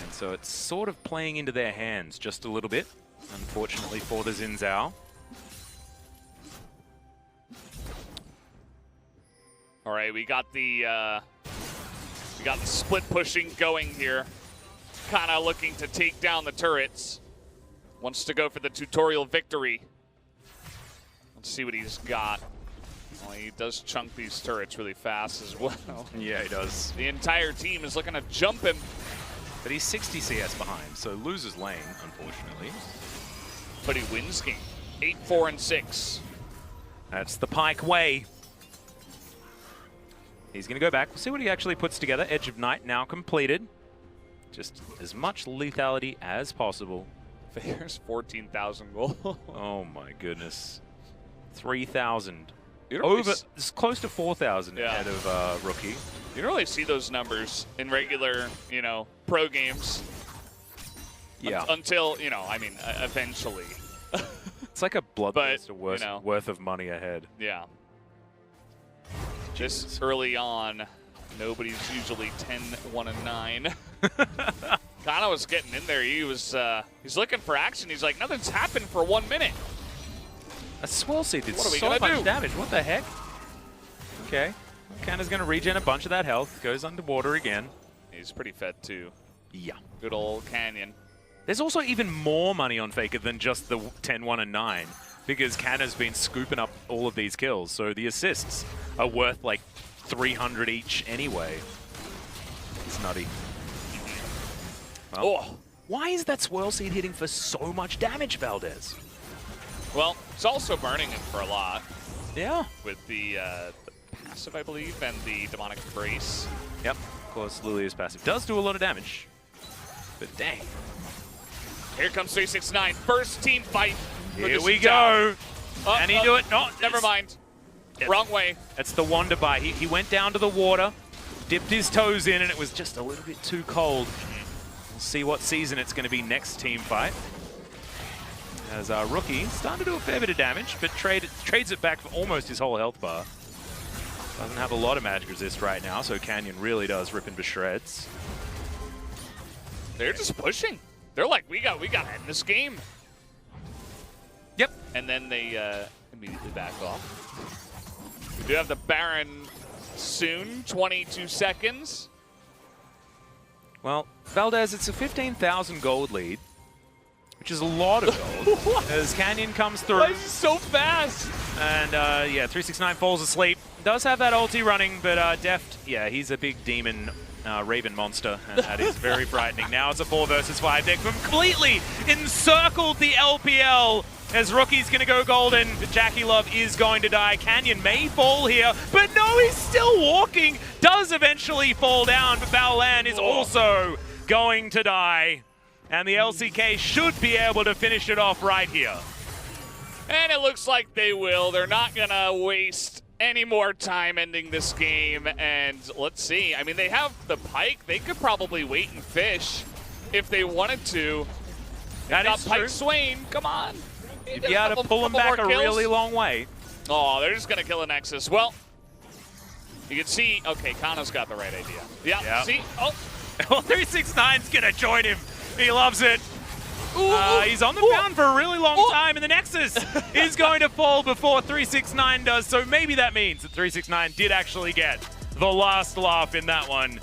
And so it's sort of playing into their hands just a little bit, unfortunately for the Xin Zhao. All right, we got the split pushing going here. Kind of looking to take down the turrets. Wants to go for the tutorial victory. Let's see what he's got. Well, he does chunk these turrets really fast as well. Yeah, he does. The entire team is looking to jump him. But he's 60 CS behind, so loses lane, unfortunately. But he wins game. 8-4 and 6. That's the Pike way. He's going to go back. We'll see what he actually puts together. Edge of Night now completed. Just as much lethality as possible. There's 14,000 gold. Oh my goodness. 3,000. You don't Over, really it's close to 4,000 Yeah. ahead of Rookie. You don't really see those numbers in regular, pro games. Yeah. Until, eventually. It's like a bloodthirst But, worth of money ahead. Yeah. Just early on, nobody's usually 10-1 and 9. Kana was getting in there. He's looking for action. He's like, nothing's happened for 1 minute. A Swirl Seed did What are we so gonna much do? damage. What the heck? Okay. Kana's going to regen a bunch of that health. Goes underwater again. He's pretty fed too. Yeah. Good old Canyon. There's also even more money on FLICKR than just the 10-1 and 9, because Kana's been scooping up all of these kills, so the assists are worth like 300 each anyway. It's nutty. Well, why is that Swirl Seed hitting for so much damage, Valdez? Well, it's also burning him for a lot Yeah. with the passive, I believe, and the Demonic Embrace. Yep. Of course, Lilia's passive does do a lot of damage, but dang. Here comes 369. First team fight. for Here this we town. go. Can he do it? No, Never mind. Wrong way. That's the wonder bite. He went down to the water, dipped his toes in, and it was just a little bit too cold. We'll see what season it's going to be next team fight. As our rookie starting to do a fair bit of damage, but trades it back for almost his whole health bar. Doesn't have a lot of magic resist right now, so Canyon really does rip him to shreds. They're just pushing. They're like, we got to end this game. Yep. And then they immediately back off. We do have the Baron soon, 22 seconds. Well, Valdez, it's a 15,000 gold lead, which is a lot of gold. As Canyon comes through. Why is he so fast? And yeah, 369 falls asleep. Does have that ulti running, but Deft, yeah, he's a big demon Raven monster, and that is very frightening. Now it's a 4 versus 5. They've completely encircled the LPL as Rookie's going to go golden. Jackie Love is going to die. Canyon may fall here, but no, he's still walking. Does eventually fall down, but Baolan is also going to die. And the LCK should be able to finish it off right here. And it looks like they will. They're not going to waste any more time ending this game. And let's see. I mean, they have the Pike. They could probably wait and fish if they wanted to. That is Pike true. Swain, come on. You'd be able to pull him back a really long way. Oh, they're just going to kill a Nexus. Well, you can see, okay, Kano's got the right idea. Yeah. See? Oh. Well, 369's going to join him. He loves it. He's on the ground for a really long time, and the Nexus is going to fall before 369 does, so maybe that means that 369 did actually get the last laugh in that one.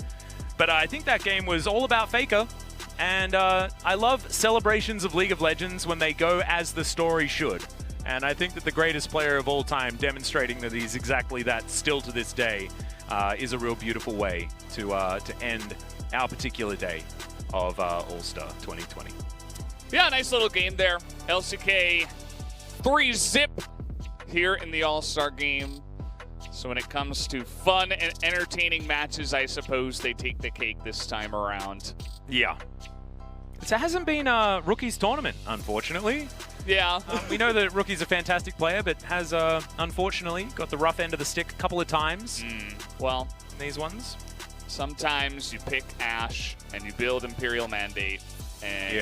But I think that game was all about FLICKR, and I love celebrations of League of Legends when they go as the story should. And I think that the greatest player of all time demonstrating that he's exactly that still to this day is a real beautiful way to end our particular day of All-Star 2020. Yeah, nice little game there. LCK 3-zip here in the All-Star game. So when it comes to fun and entertaining matches, I suppose they take the cake this time around. Yeah. It hasn't been a Rookie's tournament, unfortunately. Yeah. We know that Rookie's a fantastic player, but has, unfortunately, got the rough end of the stick a couple of times. Well, in these ones. Sometimes you pick Ashe and you build Imperial Mandate, and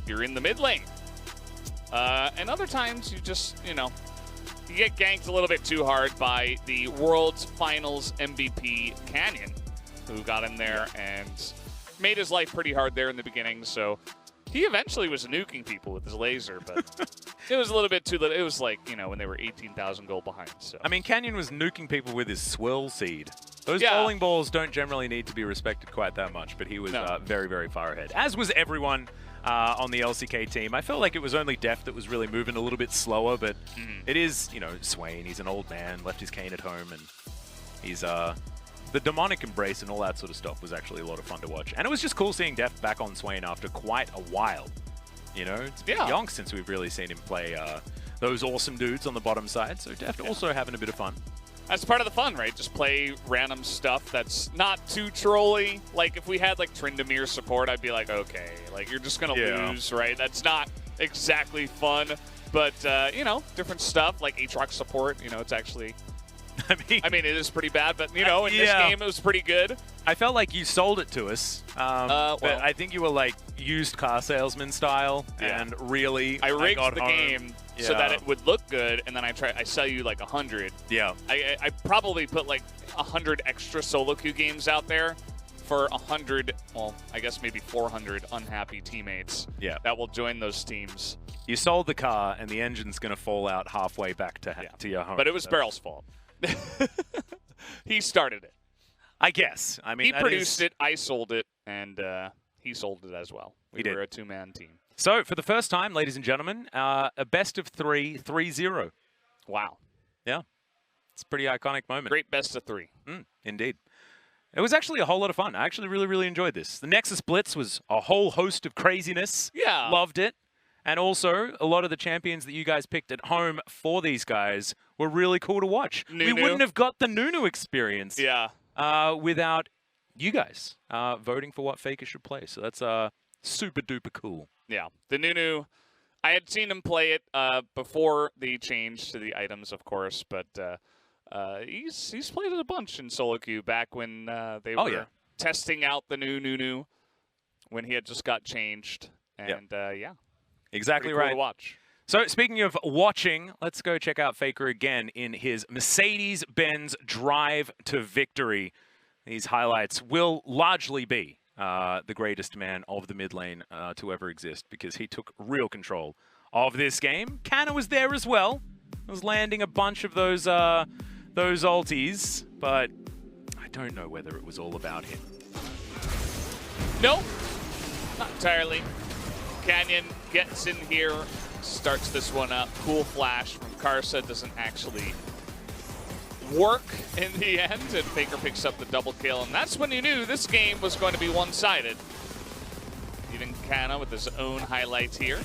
you're in the mid lane. And other times you just, you get ganked a little bit too hard by the World's Finals MVP Canyon, who got in there and made his life pretty hard there in the beginning. So he eventually was nuking people with his laser, but it was a little bit too little. It was like, when they were 18,000 gold behind. So I mean, Canyon was nuking people with his swirl seed. Those bowling balls don't generally need to be respected quite that much, but he was very, very far ahead, as was everyone on the LCK team. I felt like it was only Deft that was really moving a little bit slower, but it is, Swain. He's an old man, left his cane at home, and he's the demonic embrace and all that sort of stuff was actually a lot of fun to watch. And it was just cool seeing Deft back on Swain after quite a while. It's been young since we've really seen him play those awesome dudes on the bottom side. So Deft also having a bit of fun. That's part of the fun, right? Just play random stuff that's not too trolly. Like, if we had, like, Tryndamere support, I'd be like, okay, like, you're just going to lose, right? That's not exactly fun. But, different stuff, like Aatrox support, it's actually... I mean, it is pretty bad, but, in this game, it was pretty good. I felt like you sold it to us, but I think you were, like, used car salesman style, and really... I rigged the game so that it would look good, and then I sell you, like, 100. Yeah. I probably put, like, 100 extra solo queue games out there for 100, well, I guess maybe 400 unhappy teammates that will join those teams. You sold the car, and the engine's going to fall out halfway back to your home. But it was Barrel's fault. He started it. I guess. I mean, he produced it, I sold it, and he sold it as well. We were a two-man team. So, for the first time, ladies and gentlemen, a best of 3, 3-0. Wow. Yeah. It's a pretty iconic moment. Great best of 3. Indeed. It was actually a whole lot of fun. I actually really, really enjoyed this. The Nexus Blitz was a whole host of craziness. Yeah. Loved it. And also, a lot of the champions that you guys picked at home for these guys were really cool to watch. Nunu. We wouldn't have got the Nunu experience without you guys voting for what FLICKR should play. So that's super duper cool. Yeah. The Nunu, I had seen him play it before the change to the items, of course, but he's played it a bunch in solo queue back when they were testing out the new when he had just got changed, and yeah, exactly cool right. to watch. So speaking of watching, let's go check out FLICKR again in his Mercedes-Benz drive to victory. These highlights will largely be the greatest man of the mid lane to ever exist, because he took real control of this game. Canna was there as well. Was landing a bunch of those ulties, but I don't know whether it was all about him. No, not entirely. Canyon gets in here, starts this one up. Cool flash from Karsa, doesn't actually work in the end, and FLICKR picks up the double kill, and that's when you knew this game was going to be one-sided. Even Canna with his own highlights here.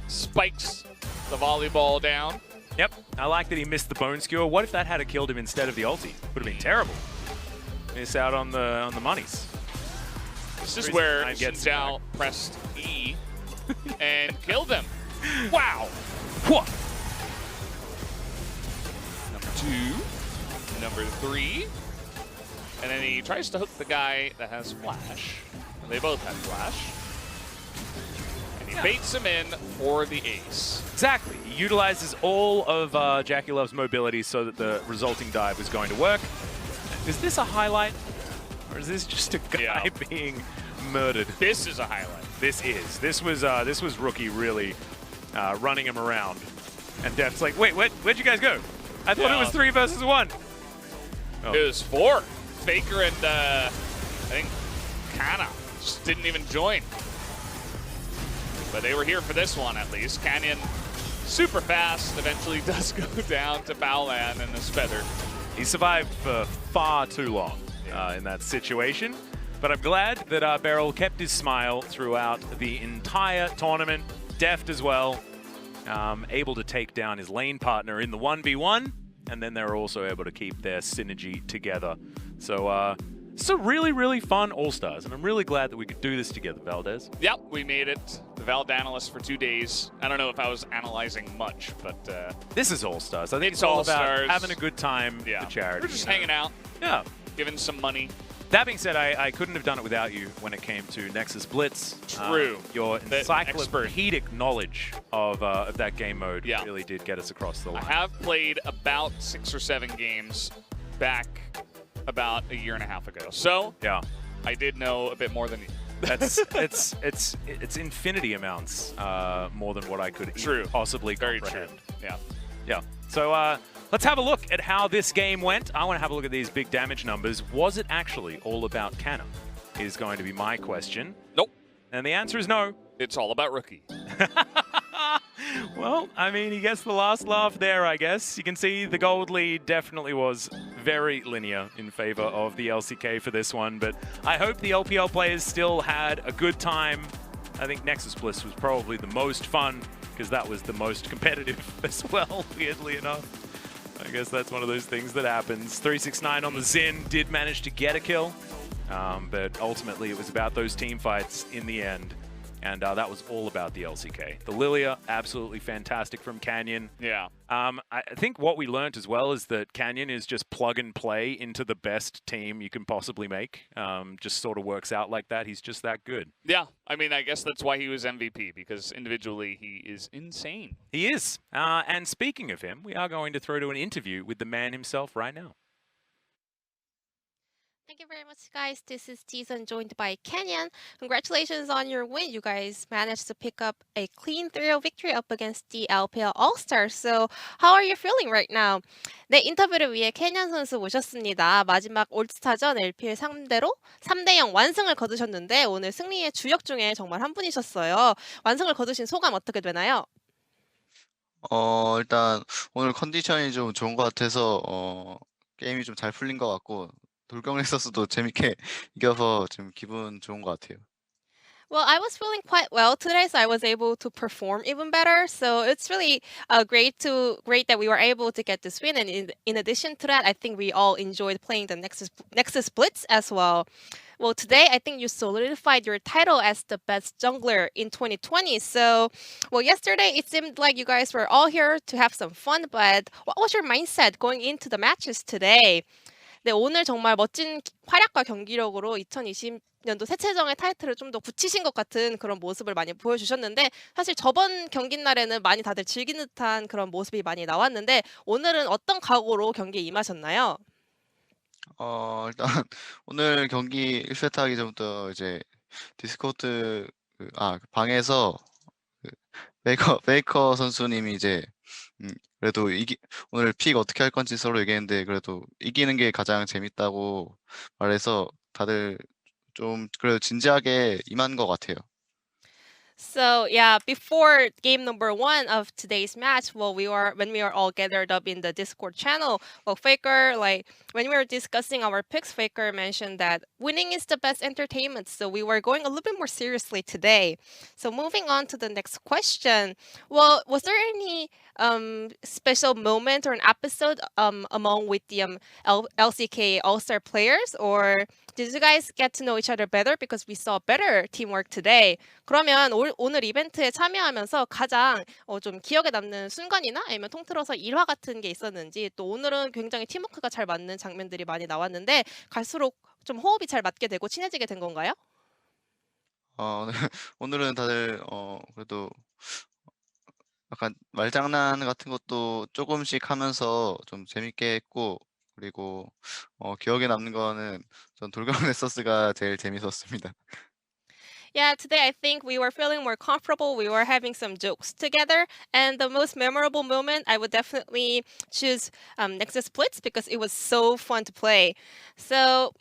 Spikes the volleyball down. Yep, I like that he missed the bone skewer. What if that had killed him instead of the ulti? Would have been terrible. Miss out on the monies. This is where Showdown pressed E and killed him. Wow. What? Number 2, number 3, and then he tries to hook the guy that has flash. And they both have flash. And he baits him in for the ace. Exactly. He utilizes all of Jackie Love's mobility so that the resulting dive was going to work. Is this a highlight? Or is this just a guy being murdered? This is a highlight. This is. This was Rookie really running him around. And Def's like, wait, where'd you guys go? I thought it was 3 versus 1. Oh. It was 4. FLICKR and I think Canna just didn't even join. But they were here for this one at least. Canyon super fast, eventually does go down to Bowland and his feather. He survived for far too long in that situation. But I'm glad that Beryl kept his smile throughout the entire tournament. Deft as well. Able to take down his lane partner in the 1v1, and then they were also able to keep their synergy together. So it's a really, really fun All-Stars, and I'm really glad that we could do this together, Valdez. Yep, we made it. The Vald analyst for 2 days. I don't know if I was analyzing much, but this is All-Stars. I think it's all All-Stars. about having a good time for charity. We're just hanging out. Yeah. Giving some money. That being said, I couldn't have done it without you when it came to Nexus Blitz. True. Your encyclopedic knowledge of that game mode really did get us across the line. I have played about 6 or 7 games back about a year and a half ago. So yeah, I did know a bit more than you. That's it's infinity amounts more than what I could possibly comprehend. Yeah. Yeah. So let's have a look at how this game went. I want to have a look at these big damage numbers. Was it actually all about Canna? Is going to be my question. Nope. And the answer is no. It's all about Rookie. Well, I mean, he gets the last laugh there, I guess. You can see the gold lead definitely was very linear in favor of the LCK for this one, but I hope the LPL players still had a good time. I think Nexus Bliss was probably the most fun because that was the most competitive as well, weirdly enough. I guess that's one of those things that happens. 369 on the Xin did manage to get a kill, but ultimately it was about those team fights in the end. And that was all about the LCK. The Lilia, absolutely fantastic from Canyon. Yeah. I think what we learned as well is that Canyon is just plug and play into the best team you can possibly make. Just sort of works out like that. He's just that good. Yeah. I mean, I guess that's why he was MVP, because individually he is insane. He is. And speaking of him, we are going to throw to an interview with the man himself right now. Thank you very much, guys. This is Jason, joined by Canyon. Congratulations on your win. You guys managed to pick up a clean 3-0 victory up against the LPL All-Stars. So, how are you feeling right now? 네, 인터뷰를 위해 캐년 선수 모셨습니다. 마지막 올스타전 LPL 상대로 3대0 완승을 거두셨는데 오늘 승리의 주역 중에 정말 한 분이셨어요. 완승을 거두신 소감 어떻게 되나요? 일단 오늘 컨디션이 좀 좋은 것 같아서 게임이 좀 잘 풀린 것 같고 돌격 넥서스도 재밌게 이겨서 지금 기분 좋은 것 같아요. Well, I was feeling quite well today, so I was able to perform even better. So it's really great that we were able to get this win. And in addition to that, I think we all enjoyed playing the Nexus Blitz as well. Well, today I think you solidified your title as the best jungler in 2020. So, well, yesterday it seemed like you guys were all here to have some fun, but what was your mindset going into the matches today? 네, 오늘 정말 멋진 활약과 경기력으로 2020년도 새체정의 타이틀을 좀 더 굳히신 것 같은 그런 모습을 많이 보여주셨는데 사실 저번 경기 날에는 많이 다들 즐긴 듯한 그런 모습이 많이 나왔는데 오늘은 어떤 각오로 경기에 임하셨나요? 일단 오늘 경기 1세트 하기 전부터 이제 디스코드 방에서 그 베이커 선수님이 이제 그래도 오늘 픽 어떻게 할 건지 서로 얘기했는데 그래도 이기는 게 가장 재밌다고 말해서 다들 좀 그래도 진지하게 임한 것 같아요. So yeah, before game number 1 of today's match, when we were all gathered up in the Discord channel, well, FLICKR, like when we were discussing our picks, FLICKR mentioned that winning is the best entertainment. So we were going a little bit more seriously today. So moving on to the next question. Well, was there any special moment or an episode among with the LCK All-Star players, or did you guys get to know each other better because we saw better teamwork today? 그러면 오늘 이벤트에 참여하면서 가장 좀 기억에 남는 순간이나 아니면 통틀어서 일화 같은 게 있었는지, 또 오늘은 굉장히 팀워크가 잘 맞는 장면들이 많이 나왔는데 갈수록 좀 호흡이 잘 맞게 되고 친해지게 된 건가요? 오늘은 다들 그래도 약간 말장난 같은 것도 조금씩 하면서 좀 재밌게 했고, 그리고 기억에 남는 거는 전 돌격의 소스가 제일 재밌었습니다. Yeah, today I think we were feeling more comfortable. We were having some jokes together. And the most memorable moment, I would definitely choose Nexus Blitz because it was so fun to play. So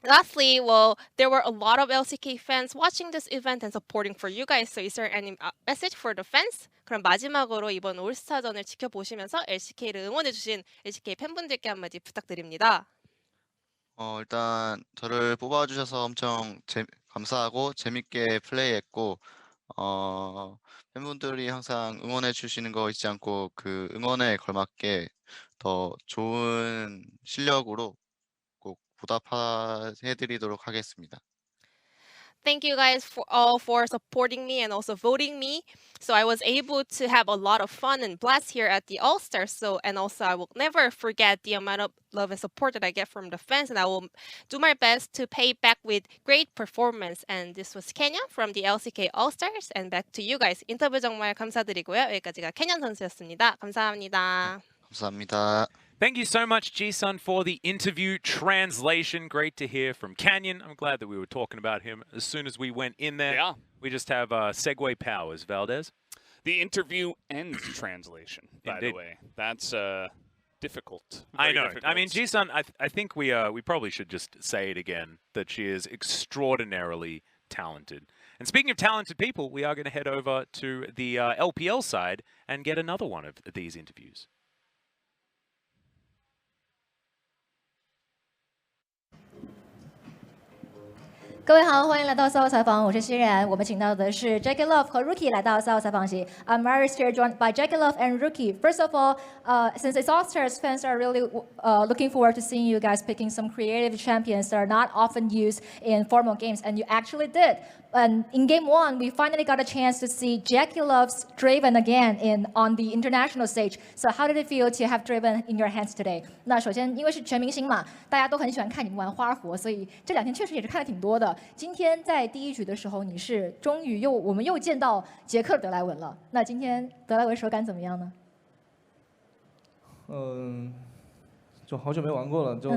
lastly, well, there were a lot of LCK fans watching this event and supporting for you guys. So is there any message for the fans? 그럼 마지막으로 이번 올스타전을 지켜보시면서 LCK를 응원해주신 LCK 팬분들께 한마디 부탁드립니다. 일단 저를 뽑아주셔서 엄청 감사하고 재밌게 플레이했고, 팬분들이 항상 응원해 주시는 거 잊지 않고 그 응원에 걸맞게 더 좋은 실력으로 꼭 보답해드리도록 하겠습니다. Thank you guys for supporting me and also voting me. So I was able to have a lot of fun and blast here at the All-Star. And also I will never forget the amount of love and support that I get from the fans, and I will do my best to pay back with great performance. And this was Kenya from the LCK All-Stars, and back to you guys. 인터뷰 정말 감사드리고요. 여기까지가 캐년 선수였습니다. 감사합니다. 감사합니다. Thank you so much, Ji-sun, for the interview translation. Great to hear from Canyon. I'm glad that we were talking about him as soon as we went in there. Yeah. We just have segue powers, Valdez. The interview and translation, by Indeed. the way. That's difficult. I Very know. difficult. I mean, Ji-sun, I think we probably should just say it again, that she is extraordinarily talented. And speaking of talented people, we are going to head over to the LPL side and get another one of these interviews. 各位好，欢迎来到赛后采访，我是欣然。我们请到的是 Jackie Love 和 Rookie 来到赛后采访席。I'm Maris here, joined by Jackie Love and Rookie. First of all, since it's All-Stars, fans are really looking forward to seeing you guys picking some creative champions that are not often used in formal games, and you actually did. And in Game 1, we finally got a chance to see Jackie Love's Draven again on the international stage. So how did it feel to have Draven in your hands today? 那首先，因为是全明星嘛，大家都很喜欢看你们玩花活，所以这2天确实也是看的挺多的。今天在第1局的时候，你是终于我们又见到捷克德莱文了。那今天德莱文手感怎么样呢？就好久没玩过了，就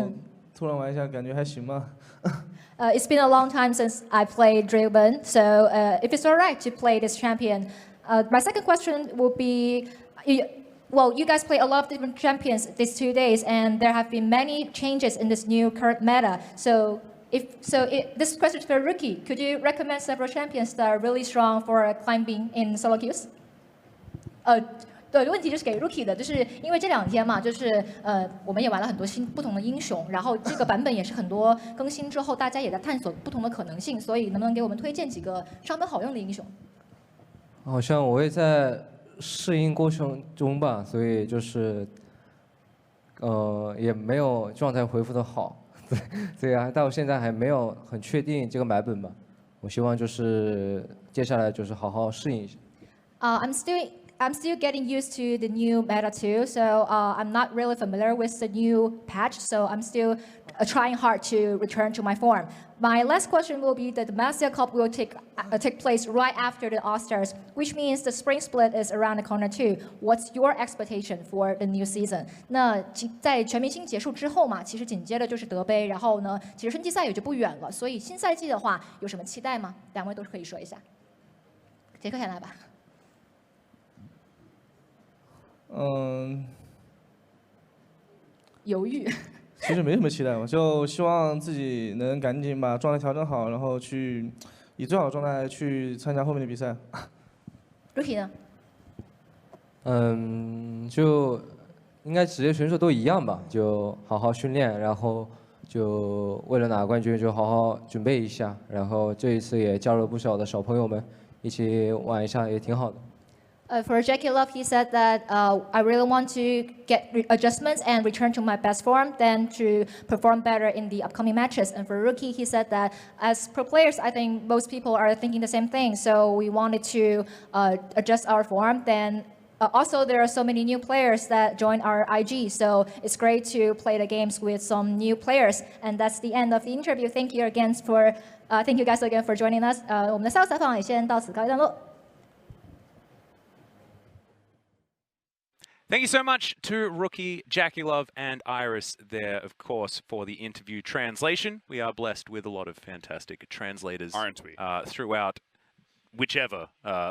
突然玩一下，感觉还行吧。It's been a long time since I played Draven, so if it's alright to play this champion, my second question would be, well, you guys play a lot of different champions these 2 days, and there have been many changes in this new current meta. So this question is for Rookie. Could you recommend several champions that are really strong for climbing in solo queues? 对，问题就是给 Rookie 的，就是因为这2天嘛，就是我们也玩了很多不同的英雄，然后这个版本也是很多更新之后，大家也在探索不同的可能性，所以能不能给我们推荐几个上分好用的英雄？好像我也在适应过程中吧，所以就是也没有状态恢复的好，所以到现在还没有很确定这个版本吧。我希望就是接下来就是好好适应一下。I'm still getting used to the new meta too, so I'm not really familiar with the new patch, so I'm still trying hard to return to my form. My last question will be that the Master Cup will take place right after the All-Stars, which means the spring split is around the corner too. What's your expectation for the new season? 那在全明星结束之后嘛，其实紧接着就是德杯，然后呢，其实春季赛也就不远了，所以新赛季的话有什么期待吗？2位都可以说一下。杰克先来吧。犹豫。其实没什么期待，我就希望自己能赶紧把状态调整好，然后去以最好的状态去参加后面的比赛。Rookie 呢？就应该职业选手都一样吧，就好好训练，然后就为了拿冠军就好好准备一下，然后这一次也加入了不少的小朋友们，一起玩一下也挺好的。For Jackie Love, he said that I really want to get adjustments and return to my best form, then to perform better in the upcoming matches. And for Rookie, he said that as pro players, I think most people are thinking the same thing. So we wanted to adjust our form. Then also, there are so many new players that join our IG. So it's great to play the games with some new players. And that's the end of the interview. Thank you guys again for joining us. 我们的赛后采访也先到此告一段落。Thank you so much to Rookie, Jackie Love, and Iris there, of course, for the interview translation. We are blessed with a lot of fantastic translators, aren't we? Throughout whichever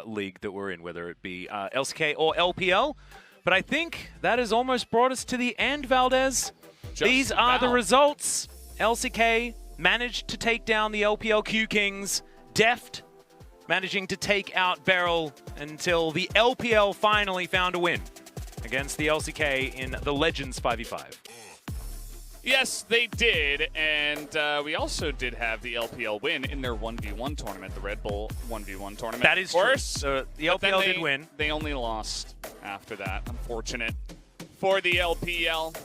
league that we're in, whether it be LCK or LPL. But I think that has almost brought us to the end, Valdez. These are the results. LCK managed to take down the LPL Q Kings. Deft managing to take out Beryl until the LPL finally found a win against the LCK in the Legends 5v5. Yes, they did, and we also did have the LPL win in their 1v1 tournament, the Red Bull 1v1 tournament. That is true. So the LPL did win. They only lost after that. Unfortunate for the LPL.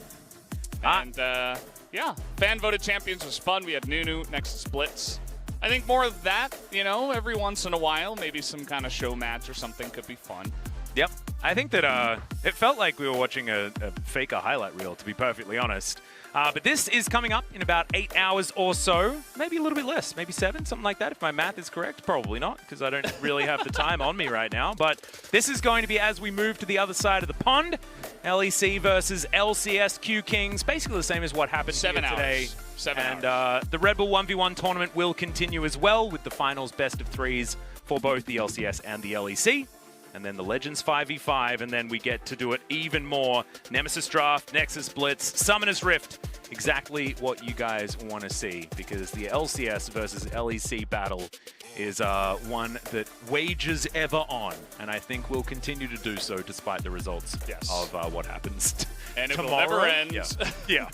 And yeah, fan-voted champions was fun. We had Nunu next to Splits. I think more of that, you know, every once in a while, maybe some kind of show match or something could be fun. Yep. I think that it felt like we were watching a FLICKR highlight reel, to be perfectly honest. But this is coming up in about 8 hours or so. Maybe a little bit less, maybe 7, something like that, if my math is correct. Probably not, because I don't really have the time on me right now. But this is going to be as we move to the other side of the pond. LEC versus LCS Q Kings. Basically the same as what happened here today. 7 and hours. The Red Bull 1v1 tournament will continue as well, with the finals best of 3s for both the LCS and the LEC. And then the Legends 5v5, and then we get to do it even more. Nemesis Draft, Nexus Blitz, Summoner's Rift. Exactly what you guys want to see, because the LCS versus LEC battle is one that wages ever on, and I think we'll continue to do so despite the results of what happens and it tomorrow. Will never end. Yeah.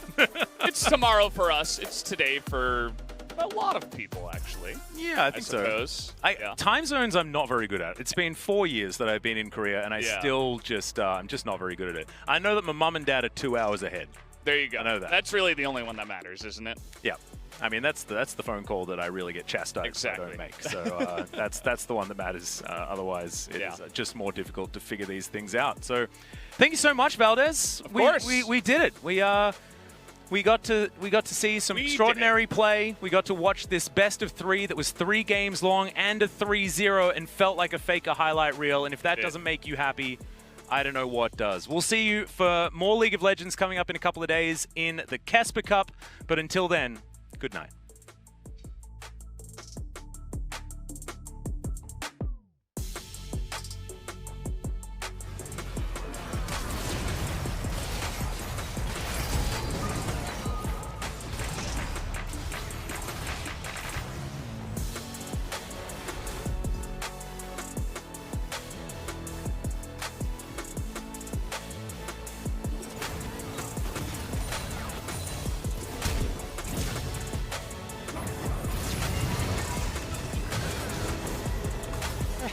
It's tomorrow for us. It's today for a lot of people, actually. Yeah, I think suppose. So. Time zones I'm not very good at. It's been 4 years that I've been in Korea, and I still just, I'm just not very good at it. I know that my mum and dad are 2 hours ahead. There you go. I know that. That's really the only one that matters, isn't it? Yeah. I mean, that's the phone call that I really get chastised if I don't make. So that's the one that matters. Otherwise, it is just more difficult to figure these things out. So thank you so much, Valdez. Of course. We did it. We got to see some extraordinary play. We got to watch this best of 3 that was 3 games long and a 3-0 and felt like a FLICKR highlight reel. And if that doesn't make you happy, I don't know what does. We'll see you for more League of Legends coming up in a couple of days in the Kesper Cup. But until then, good night.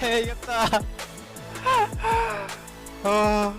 이겼다. 아.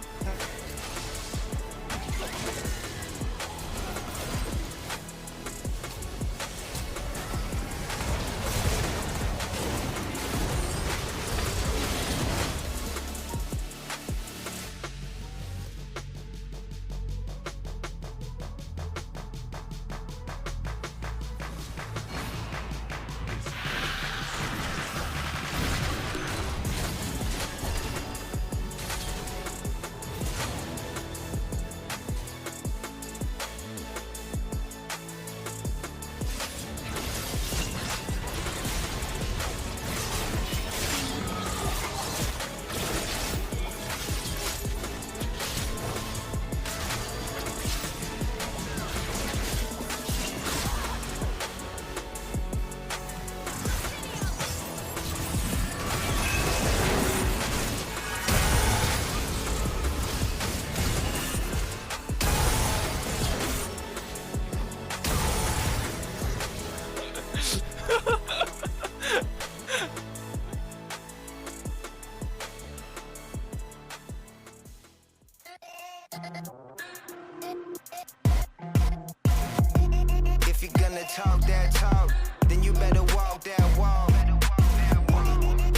If you're gonna talk that talk, then you better walk that walk.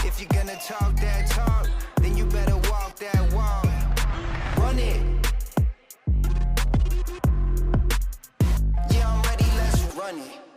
If you're gonna talk that talk, then you better walk that walk. Run it. Yeah, I'm ready, let's run it.